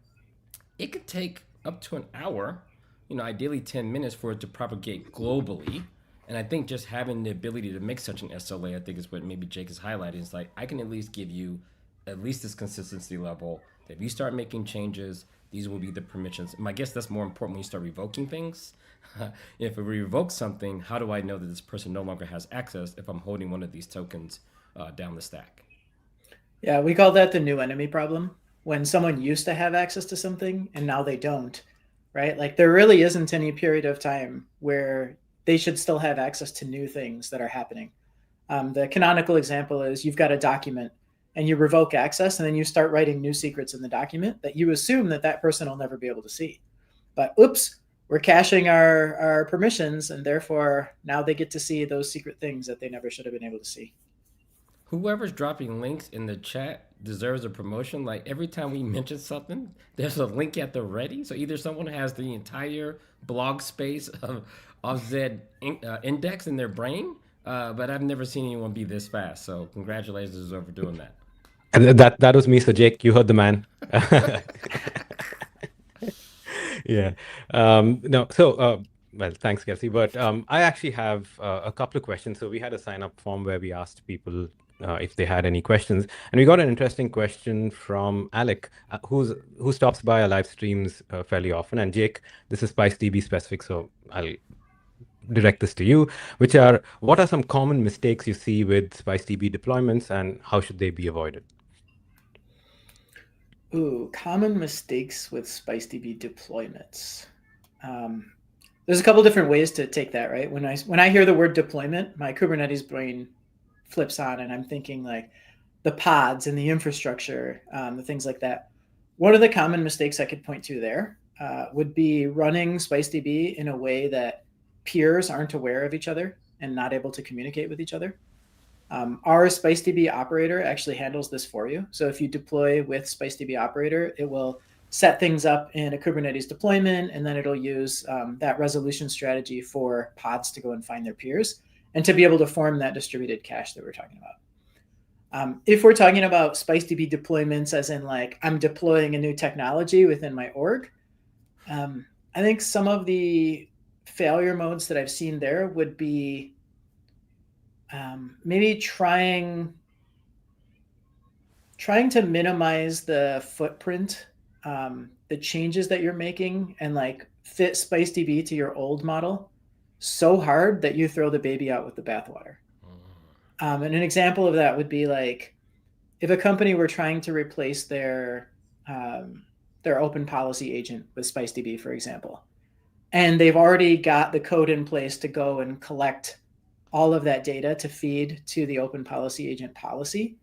it could take up to an hour, ideally 10 minutes for it to propagate globally. And I think just having the ability to make such an SLA, I think is what maybe Jake is highlighting. It's like, I can at least give you at least this consistency level. That if you start making changes, these will be the permissions. And I guess that's more important when you start revoking things. If we revoke something, how do I know that this person no longer has access if I'm holding one of these tokens down the stack? Yeah, we call that the new enemy problem. When someone used to have access to something and now they don't, right? Like there really isn't any period of time where they should still have access to new things that are happening. The canonical example is you've got a document and you revoke access and then you start writing new secrets in the document that you assume that that person will never be able to see. But oops, we're caching our permissions, and therefore now they get to see those secret things that they never should have been able to see. Whoever's dropping links in the chat deserves a promotion. Like every time we mention something, there's a link at the ready. So either someone has the entire blog space of AuthZ index in their brain, but I've never seen anyone be this fast. So congratulations over doing that. And that was me. So Jake, you heard the man. Yeah. No. So. Well, thanks, Kelsey. But I actually have a couple of questions. So we had a sign-up form where we asked people if they had any questions, and we got an interesting question from Alec, who stops by our live streams fairly often. And Jake, this is SpiceDB specific, so I'll direct this to you. What are some common mistakes you see with SpiceDB deployments, and how should they be avoided? Ooh, common mistakes with SpiceDB deployments. There's a couple different ways to take that, right? When I hear the word deployment, my Kubernetes brain flips on, and I'm thinking like the pods and the infrastructure, the things like that. One of the common mistakes I could point to there would be running SpiceDB in a way that peers aren't aware of each other and not able to communicate with each other. Our SpiceDB operator actually handles this for you. So if you deploy with SpiceDB operator, it will set things up in a Kubernetes deployment, and then it'll use that resolution strategy for pods to go and find their peers and to be able to form that distributed cache that we're talking about. If we're talking about SpiceDB deployments as in like I'm deploying a new technology within my org, I think some of the failure modes that I've seen there would be maybe trying to minimize the footprint, the changes that you're making, and like fit SpiceDB to your old model so hard that you throw the baby out with the bathwater. And an example of that would be like if a company were trying to replace their open policy agent with SpiceDB, for example, and they've already got the code in place to go and collect all of that data to feed to the open policy agent policy.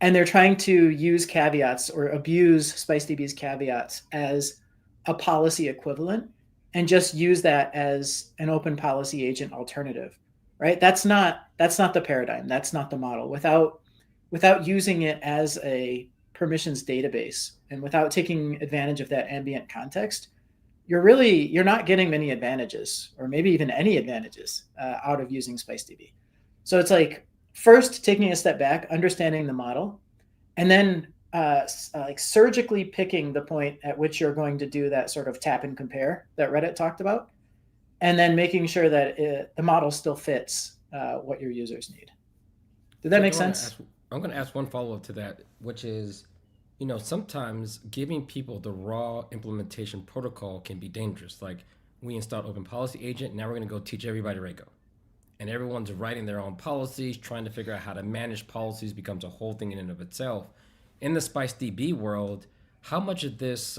And they're trying to use caveats or abuse SpiceDB's caveats as a policy equivalent and just use that as an open policy agent alternative, right? That's not the paradigm. That's not the model. Without using it as a permissions database and without taking advantage of that ambient context, you're not getting many advantages, or maybe even any advantages out of using SpiceDB. So it's like first taking a step back, understanding the model, and then like surgically picking the point at which you're going to do that sort of tap and compare that Reddit talked about, and then making sure that the model still fits what your users need. Did that make sense? I'm going to ask one follow-up to that, which is, sometimes giving people the raw implementation protocol can be dangerous. Like we installed Open Policy Agent, now we're going to go teach everybody Rego. And everyone's writing their own policies, trying to figure out how to manage policies becomes a whole thing in and of itself. In the SpiceDB world, how much of this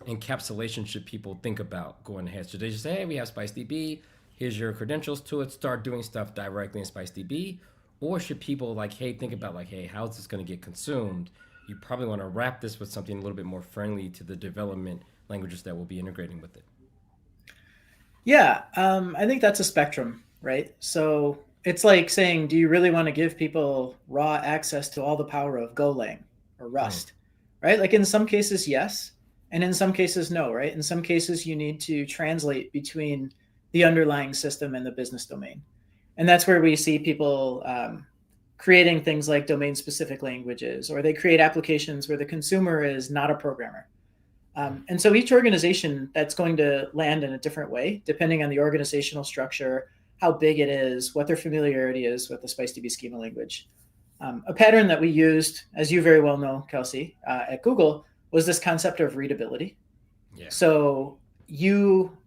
encapsulation should people think about going ahead? Should they just say, hey, we have SpiceDB, here's your credentials to it, start doing stuff directly in SpiceDB? Or should people think about hey, how's this going to get consumed? You probably want to wrap this with something a little bit more friendly to the development languages that will be integrating with it. Yeah, I think that's a spectrum, right? So it's like saying, do you really want to give people raw access to all the power of Golang or Rust, right? Like in some cases, yes. And in some cases, no, right? In some cases, you need to translate between the underlying system and the business domain. And that's where we see people creating things like domain-specific languages, or they create applications where the consumer is not a programmer. And so each organization, that's going to land in a different way, depending on the organizational structure, how big it is, what their familiarity is with the SpiceDB schema language. A pattern that we used, as you very well know, Kelsey, at Google, was this concept of readability. Yeah. So you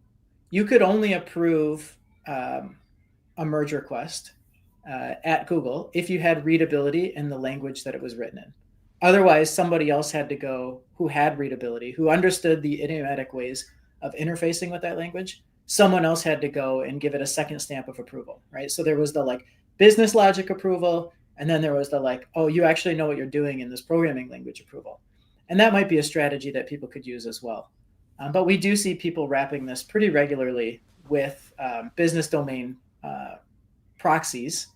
could only approve a merge request at Google if you had readability in the language that it was written in. Otherwise, somebody else had to go who had readability, who understood the idiomatic ways of interfacing with that language. Someone else had to go and give it a second stamp of approval, right? So there was the like business logic approval, and then there was the like, oh, you actually know what you're doing in this programming language approval. And that might be a strategy that people could use as well. But we do see people wrapping this pretty regularly with business domain proxies,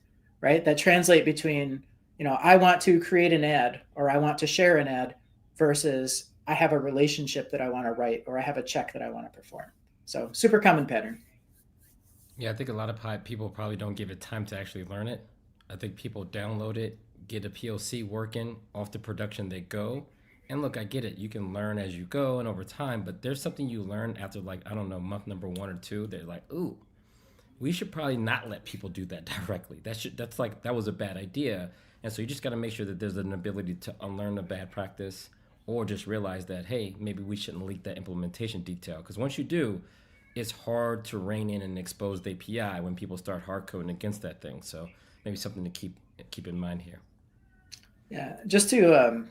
right? That translate between, I want to create an ad or I want to share an ad versus I have a relationship that I want to write or I have a check that I want to perform. So super common pattern. Yeah, I think a lot of people probably don't give it time to actually learn it. I think people download it, get a POC working, off to production they go. And look, I get it. You can learn as you go and over time, but there's something you learn after month number 1 or 2. They're like, ooh, we should probably not let people do that directly. That was a bad idea. And so you just got to make sure that there's an ability to unlearn a bad practice or just realize that, hey, maybe we shouldn't leak that implementation detail. Because once you do, it's hard to rein in an exposed API when people start hard coding against that thing. So maybe something to keep in mind here. Yeah, just to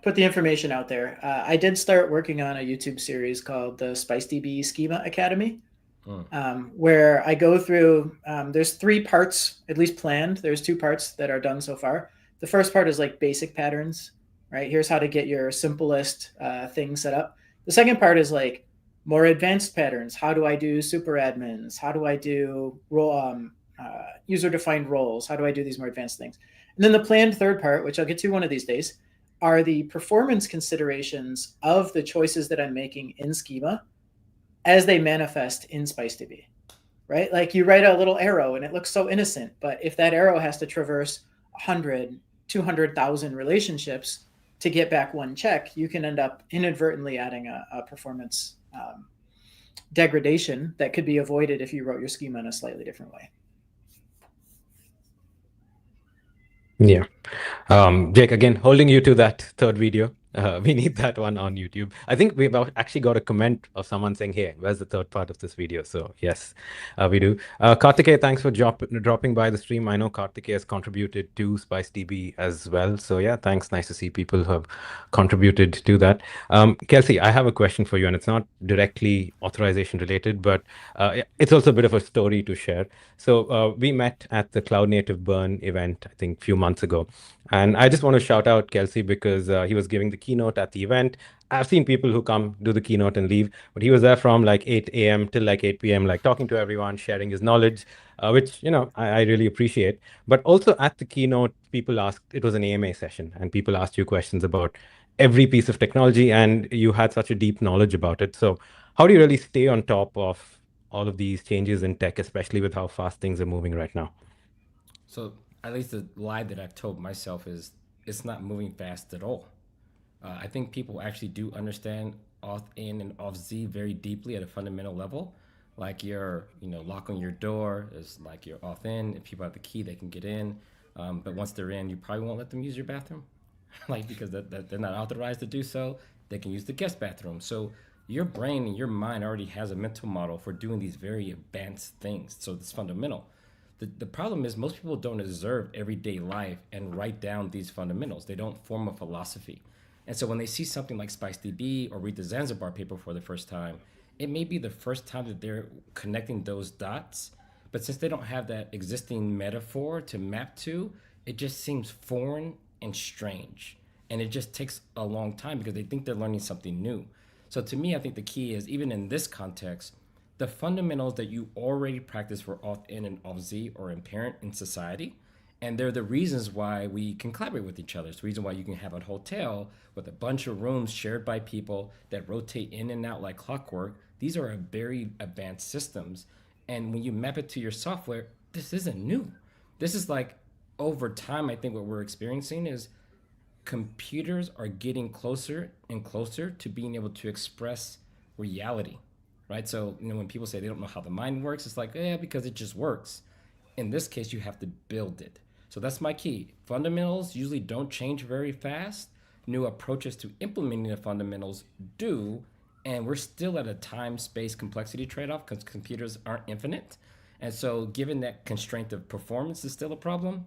put the information out there. I did start working on a YouTube series called the SpiceDB Schema Academy, where I go through, there's 3 parts, at least planned. There's 2 parts that are done so far. The first part is like basic patterns, right? Here's how to get your simplest thing set up. The second part is like more advanced patterns. How do I do super admins? How do I do user-defined roles? How do I do these more advanced things? And then the planned third part, which I'll get to one of these days, are the performance considerations of the choices that I'm making in schema as they manifest in SpiceDB, right? Like you write a little arrow and it looks so innocent, but if that arrow has to traverse 100, 200,000 relationships to get back one check, you can end up inadvertently adding a performance degradation that could be avoided if you wrote your schema in a slightly different way. Yeah. Jake, again, holding you to that third video. We need that one on YouTube. I think we've actually got a comment of someone saying, hey, where's the third part of this video? So yes, we do. Karthikeya, thanks for dropping by the stream. I know Karthikeya has contributed to SpiceDB as well. So yeah, thanks. Nice to see people who have contributed to that. Kelsey, I have a question for you, and it's not directly authorization related, but it's also a bit of a story to share. So we met at the Cloud Native Burn event, I think a few months ago. And I just want to shout out Kelsey because he was giving the keynote at the event. I've seen people who come do the keynote and leave, but he was there from like 8 a.m. till like 8 p.m., like talking to everyone, sharing his knowledge, which, I really appreciate. But also at the keynote, people asked, it was an AMA session, and people asked you questions about every piece of technology, and you had such a deep knowledge about it. So how do you really stay on top of all of these changes in tech, especially with how fast things are moving right now? So at least the lie that I've told myself is it's not moving fast at all. I think people actually do understand auth-in and auth-z very deeply at a fundamental level. Like your, lock on your door is like your auth-in. If people have the key, they can get in. But once they're in, you probably won't let them use your bathroom, like because they're not authorized to do so. They can use the guest bathroom. So your brain and your mind already has a mental model for doing these very advanced things. So it's fundamental. The problem is most people don't observe everyday life and write down these fundamentals. They don't form a philosophy. And so when they see something like SpiceDB or read the Zanzibar paper for the first time, it may be the first time that they're connecting those dots. But since they don't have that existing metaphor to map to, it just seems foreign and strange. And it just takes a long time because they think they're learning something new. So to me, I think the key is, even in this context, the fundamentals that you already practice for auth-in and auth-z are apparent in society. And they're the reasons why we can collaborate with each other. It's the reason why you can have a hotel with a bunch of rooms shared by people that rotate in and out like clockwork. These are very advanced systems. And when you map it to your software, this isn't new. This is like, over time, I think what we're experiencing is computers are getting closer and closer to being able to express reality, right? So, when people say they don't know how the mind works, it's like, yeah, because it just works. In this case, you have to build it. So that's my key. Fundamentals usually don't change very fast. New approaches to implementing the fundamentals do, and we're still at a time, space, complexity trade-off because computers aren't infinite. And so given that constraint of performance is still a problem,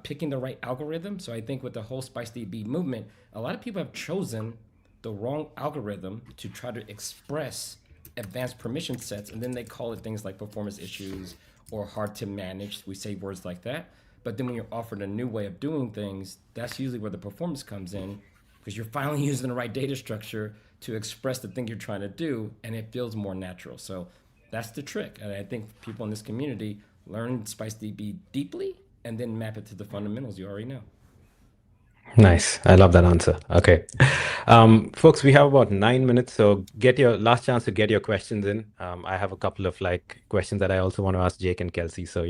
picking the right algorithm. So I think with the whole SpiceDB movement, a lot of people have chosen the wrong algorithm to try to express advanced permission sets, and then they call it things like performance issues or hard to manage. We say words like that. But then when you're offered a new way of doing things, that's usually where the performance comes in, because you're finally using the right data structure to express the thing you're trying to do, and it feels more natural. So that's the trick. And I think people in this community learn SpiceDB deeply and then map it to the fundamentals you already know. Nice. I love that answer. Okay. Folks, we have about 9 minutes, so get your last chance to get your questions in. I have a couple of questions that I also want to ask Jake and Kelsey. So,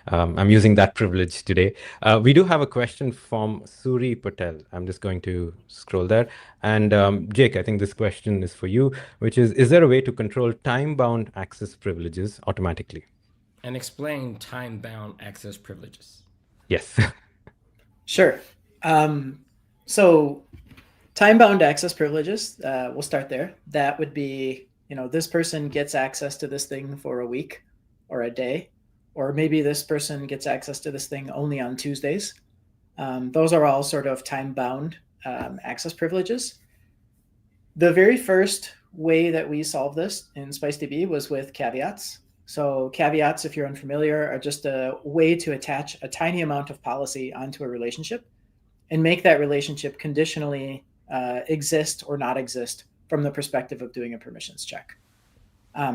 I'm using that privilege today. We do have a question from Suri Patel. I'm just going to scroll there. And Jake, I think this question is for you, which is there a way to control time-bound access privileges automatically? And explain time-bound access privileges. Yes. Sure. So time-bound access privileges, we'll start there. That would be, this person gets access to this thing for a week or a day, or maybe this person gets access to this thing only on Tuesdays. Those are all sort of time-bound access privileges. The very first way that we solved this in SpiceDB was with caveats. So caveats, if you're unfamiliar, are just a way to attach a tiny amount of policy onto a relationship and make that relationship conditionally exist or not exist from the perspective of doing a permissions check.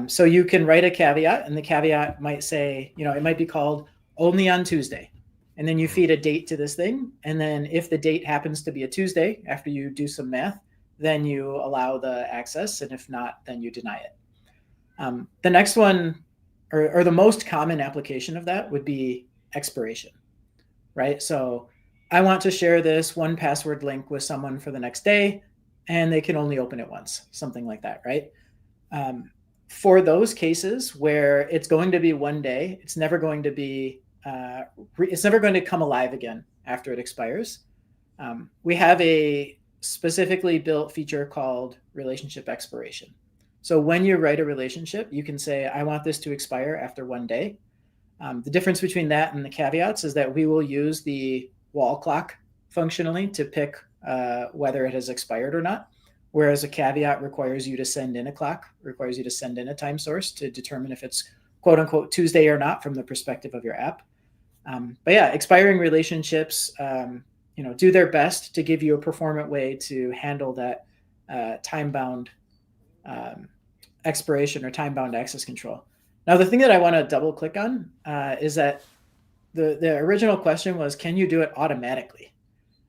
So you can write a caveat, and the caveat might say, it might be called only on Tuesday. And then you feed a date to this thing. And then if the date happens to be a Tuesday, after you do some math, then you allow the access. And if not, then you deny it. The next one, or the most common application of that, would be expiration, right? So I want to share this 1Password link with someone for the next day, and they can only open it once, something like that, right? For those cases where it's going to be one day, it's never going to be, it's never going to come alive again after it expires. We have a specifically built feature called relationship expiration. So when you write a relationship, you can say, I want this to expire after one day. The difference between that and the caveats is that we will use the wall clock functionally to pick whether it has expired or not, whereas a caveat requires you to send in a clock, requires you to send in a time source to determine if it's quote unquote Tuesday or not from the perspective of your app. But yeah, expiring relationships, do their best to give you a performant way to handle that time-bound expiration or time-bound access control. Now, the thing that I want to double click on is that the original question was, can you do it automatically?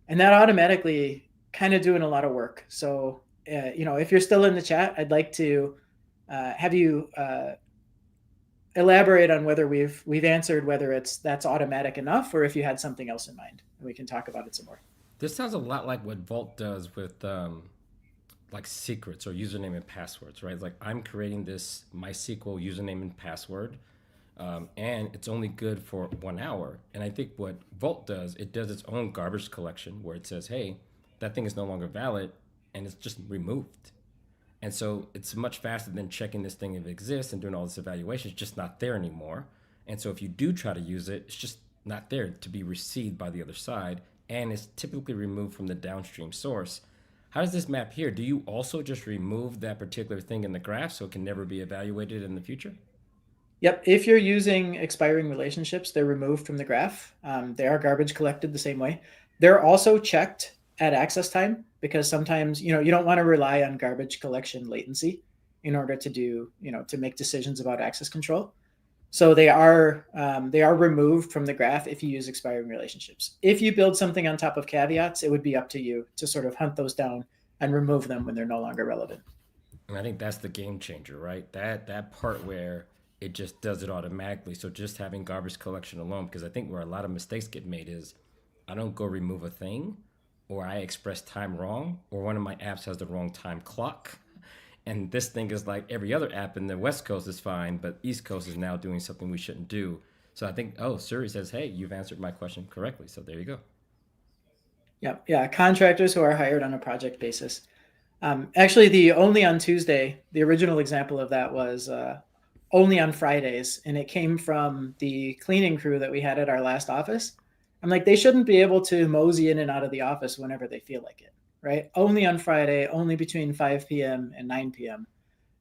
And that automatically kind of doing a lot of work. So, if you're still in the chat, I'd like to have you elaborate on whether we've answered whether that's automatic enough, or if you had something else in mind. And we can talk about it some more. This sounds a lot like what Vault does with like secrets or username and passwords, right? Like I'm creating this MySQL username and password, and it's only good for 1 hour. And I think what Vault does, it does its own garbage collection where it says, hey, that thing is no longer valid, and it's just removed. And so it's much faster than checking this thing if it exists and doing all this evaluation. It's just not there anymore. And so if you do try to use it, it's just not there to be received by the other side, and it's typically removed from the downstream source. How does this map here? Do you also just remove that particular thing in the graph so it can never be evaluated in the future? Yep. If you're using expiring relationships, they're removed from the graph. They are garbage collected the same way. They're also checked at access time, because sometimes, you don't want to rely on garbage collection latency in order to do, to make decisions about access control. So they are removed from the graph if you use expiring relationships. If you build something on top of caveats, it would be up to you to sort of hunt those down and remove them when they're no longer relevant. And I think that's the game changer, right? That part where it just does it automatically. So just having garbage collection alone, because I think where a lot of mistakes get made is I don't go remove a thing. or I express time wrong, or one of my apps has the wrong time clock. And this thing is like every other app in the West Coast is fine, but East Coast is now doing something we shouldn't do. So I think, oh, Suri says, hey, you've answered my question correctly. So there you go. Yeah. Contractors who are hired on a project basis. Actually, the only on Tuesday, the original example of that was only on Fridays. And it came from the cleaning crew that we had at our last office. I'm like, they shouldn't be able to mosey in and out of the office whenever they feel like it, right? Only on Friday, only between 5 p.m. and 9 p.m.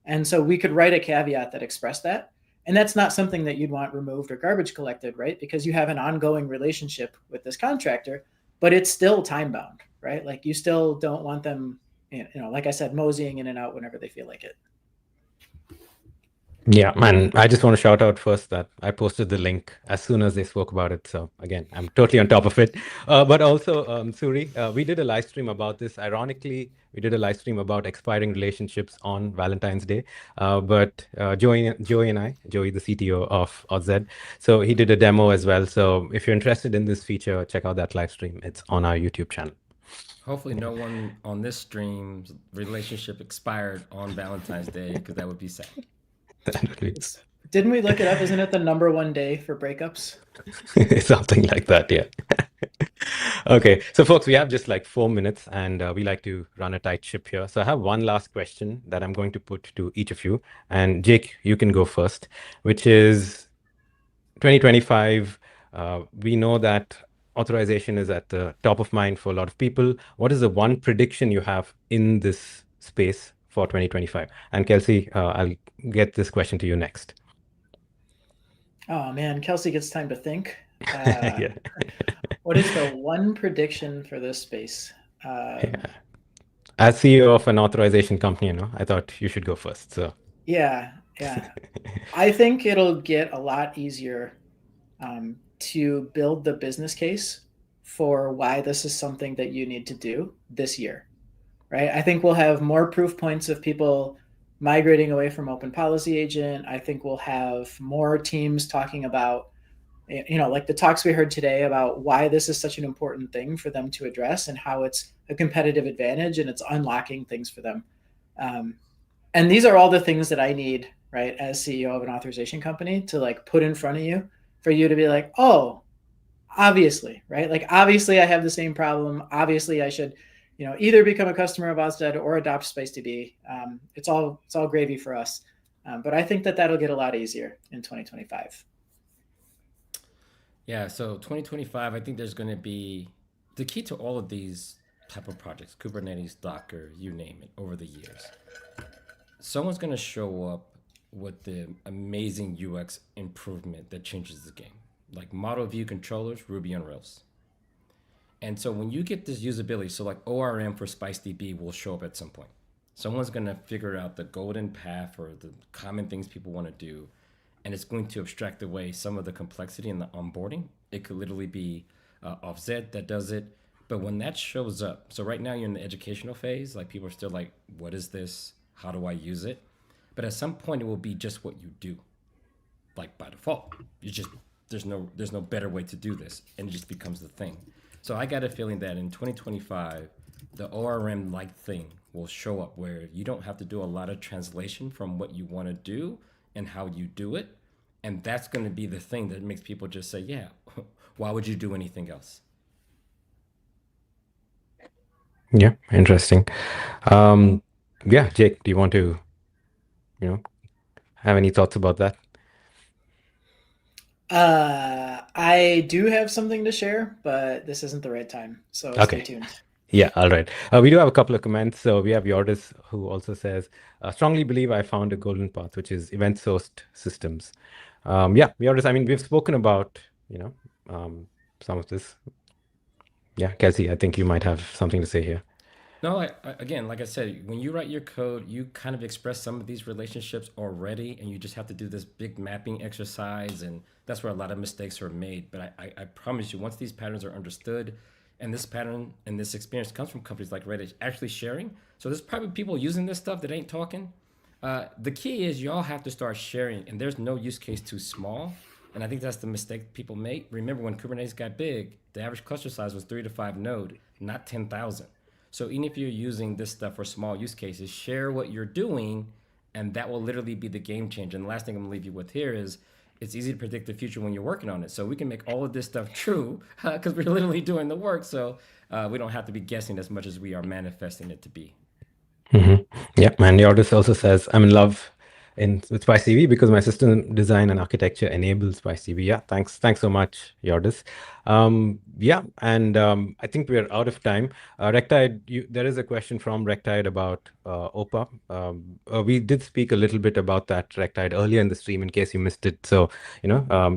And so we could write a caveat that expressed that. And that's not something that you'd want removed or garbage collected, right? Because you have an ongoing relationship with this contractor, but it's still time bound, right? Like you still don't want them, like I said, moseying in and out whenever they feel like it. Yeah, man, I just want to shout out first that I posted the link as soon as they spoke about it. So again, I'm totally on top of it. But also, Suri, we did a live stream about this. Ironically, we did a live stream about expiring relationships on Valentine's Day. But Joey, the CTO of AuthZ, so he did a demo as well. So if you're interested in this feature, check out that live stream. It's on our YouTube channel. Hopefully no one on this stream's relationship expired on Valentine's Day, because that would be sad. Didn't we look it up? Isn't it the #1 day for breakups? Something like that, yeah. Okay, so folks, we have just like 4 minutes, and we like to run a tight ship here. So I have one last question that I'm going to put to each of you. And Jake, you can go first, which is 2025. We know that authorization is at the top of mind for a lot of people. What is the one prediction you have in this space for 2025? And Kelsey, I'll get this question to you next. Oh man, Kelsey gets time to think. Yeah. What is the one prediction for this space? Yeah. As CEO of an authorization company, I thought you should go first. So yeah. I think it'll get a lot easier to build the business case for why this is something that you need to do this year, right? I think we'll have more proof points of people migrating away from Open Policy Agent. I think we'll have more teams talking about, like the talks we heard today about why this is such an important thing for them to address and how it's a competitive advantage and it's unlocking things for them. And these are all the things that I need, right, as CEO of an authorization company to like put in front of you for you to be like, oh, obviously, right? Like, obviously I have the same problem. Obviously I should, either become a customer of AuthZ or adopt SpiceDB. It's all gravy for us. But I think that that'll get a lot easier in 2025. Yeah, so 2025, I think there's going to be the key to all of these type of projects, Kubernetes, Docker, you name it, over the years. Someone's going to show up with the amazing UX improvement that changes the game, like model view controllers, Ruby on Rails. And so when you get this usability, so like ORM for SpiceDB will show up at some point. Someone's going to figure out the golden path or the common things people want to do, and it's going to abstract away some of the complexity in the onboarding. It could literally be AuthZ that does it. But when that shows up, so right now you're in the educational phase, like people are still like, what is this? How do I use it? But at some point it will be just what you do, like by default. You just, there's no better way to do this, and it just becomes the thing. So I got a feeling that in 2025, the ORM-like thing will show up where you don't have to do a lot of translation from what you want to do and how you do it. And that's going to be the thing that makes people just say, yeah, why would you do anything else? Yeah, interesting. Yeah, Jake, do you want to, have any thoughts about that? I do have something to share, but this isn't the right time. So Okay. Stay tuned. Yeah, all right. We do have a couple of comments. So we have Yordis, who also says, strongly believe I found a golden path, which is event-sourced systems. Yeah, Yordis, I mean, we've spoken about, some of this. Yeah, Kelsey, I think you might have something to say here. No, again, like I said, when you write your code, you kind of express some of these relationships already, and you just have to do this big mapping exercise, and that's where a lot of mistakes are made. But I promise you, once these patterns are understood, and this pattern and this experience comes from companies like Reddit actually sharing, so there's probably people using this stuff that ain't talking. The key is y'all have to start sharing, and there's no use case too small. And I think that's the mistake people make. Remember when Kubernetes got big, the average cluster size was 3 to 5 node. not 10,000. So even if you're using this stuff for small use cases, share what you're doing, and that will literally be the game changer. And the last thing I'm gonna leave you with here is it's easy to predict the future when you're working on it. So we can make all of this stuff true because we're literally doing the work. So we don't have to be guessing as much as we are manifesting it to be. Yeah, and Yordis also says, I'm in love with SpiceDB because my system design and architecture enables SpiceDB. Yeah, thanks so much, Yordis. Yeah, and I think we're out of time. Rectide, there is a question from Rectide about OPA. We did speak a little bit about that, Rectide, earlier in the stream in case you missed it. So,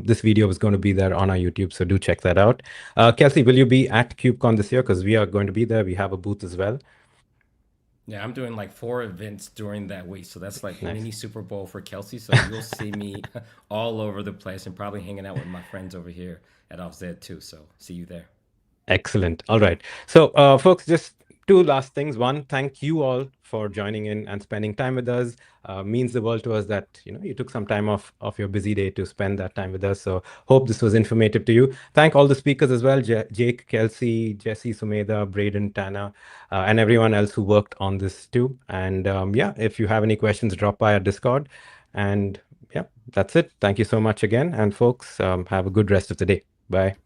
this video is going to be there on our YouTube, so do check that out. Kelsey, will you be at KubeCon this year? Because we are going to be there. We have a booth as well. Yeah, I'm doing like 4 events during that week. So that's like Nice. mini Super Bowl for Kelsey. So you'll see me all over the place and probably hanging out with my friends over here at AuthZ too. So see you there. Excellent. All right. So, folks, just 2 last things. One, thank you all for joining in and spending time with us. Means the world to us that you took some time off your busy day to spend that time with us. So, hope this was informative to you. Thank all the speakers as well: Jake, Kelsey, Jesse, Sumedha, Braden, Tana, and everyone else who worked on this too. And yeah, if you have any questions, drop by our Discord. And yeah, that's it. Thank you so much again. And folks, have a good rest of the day. Bye.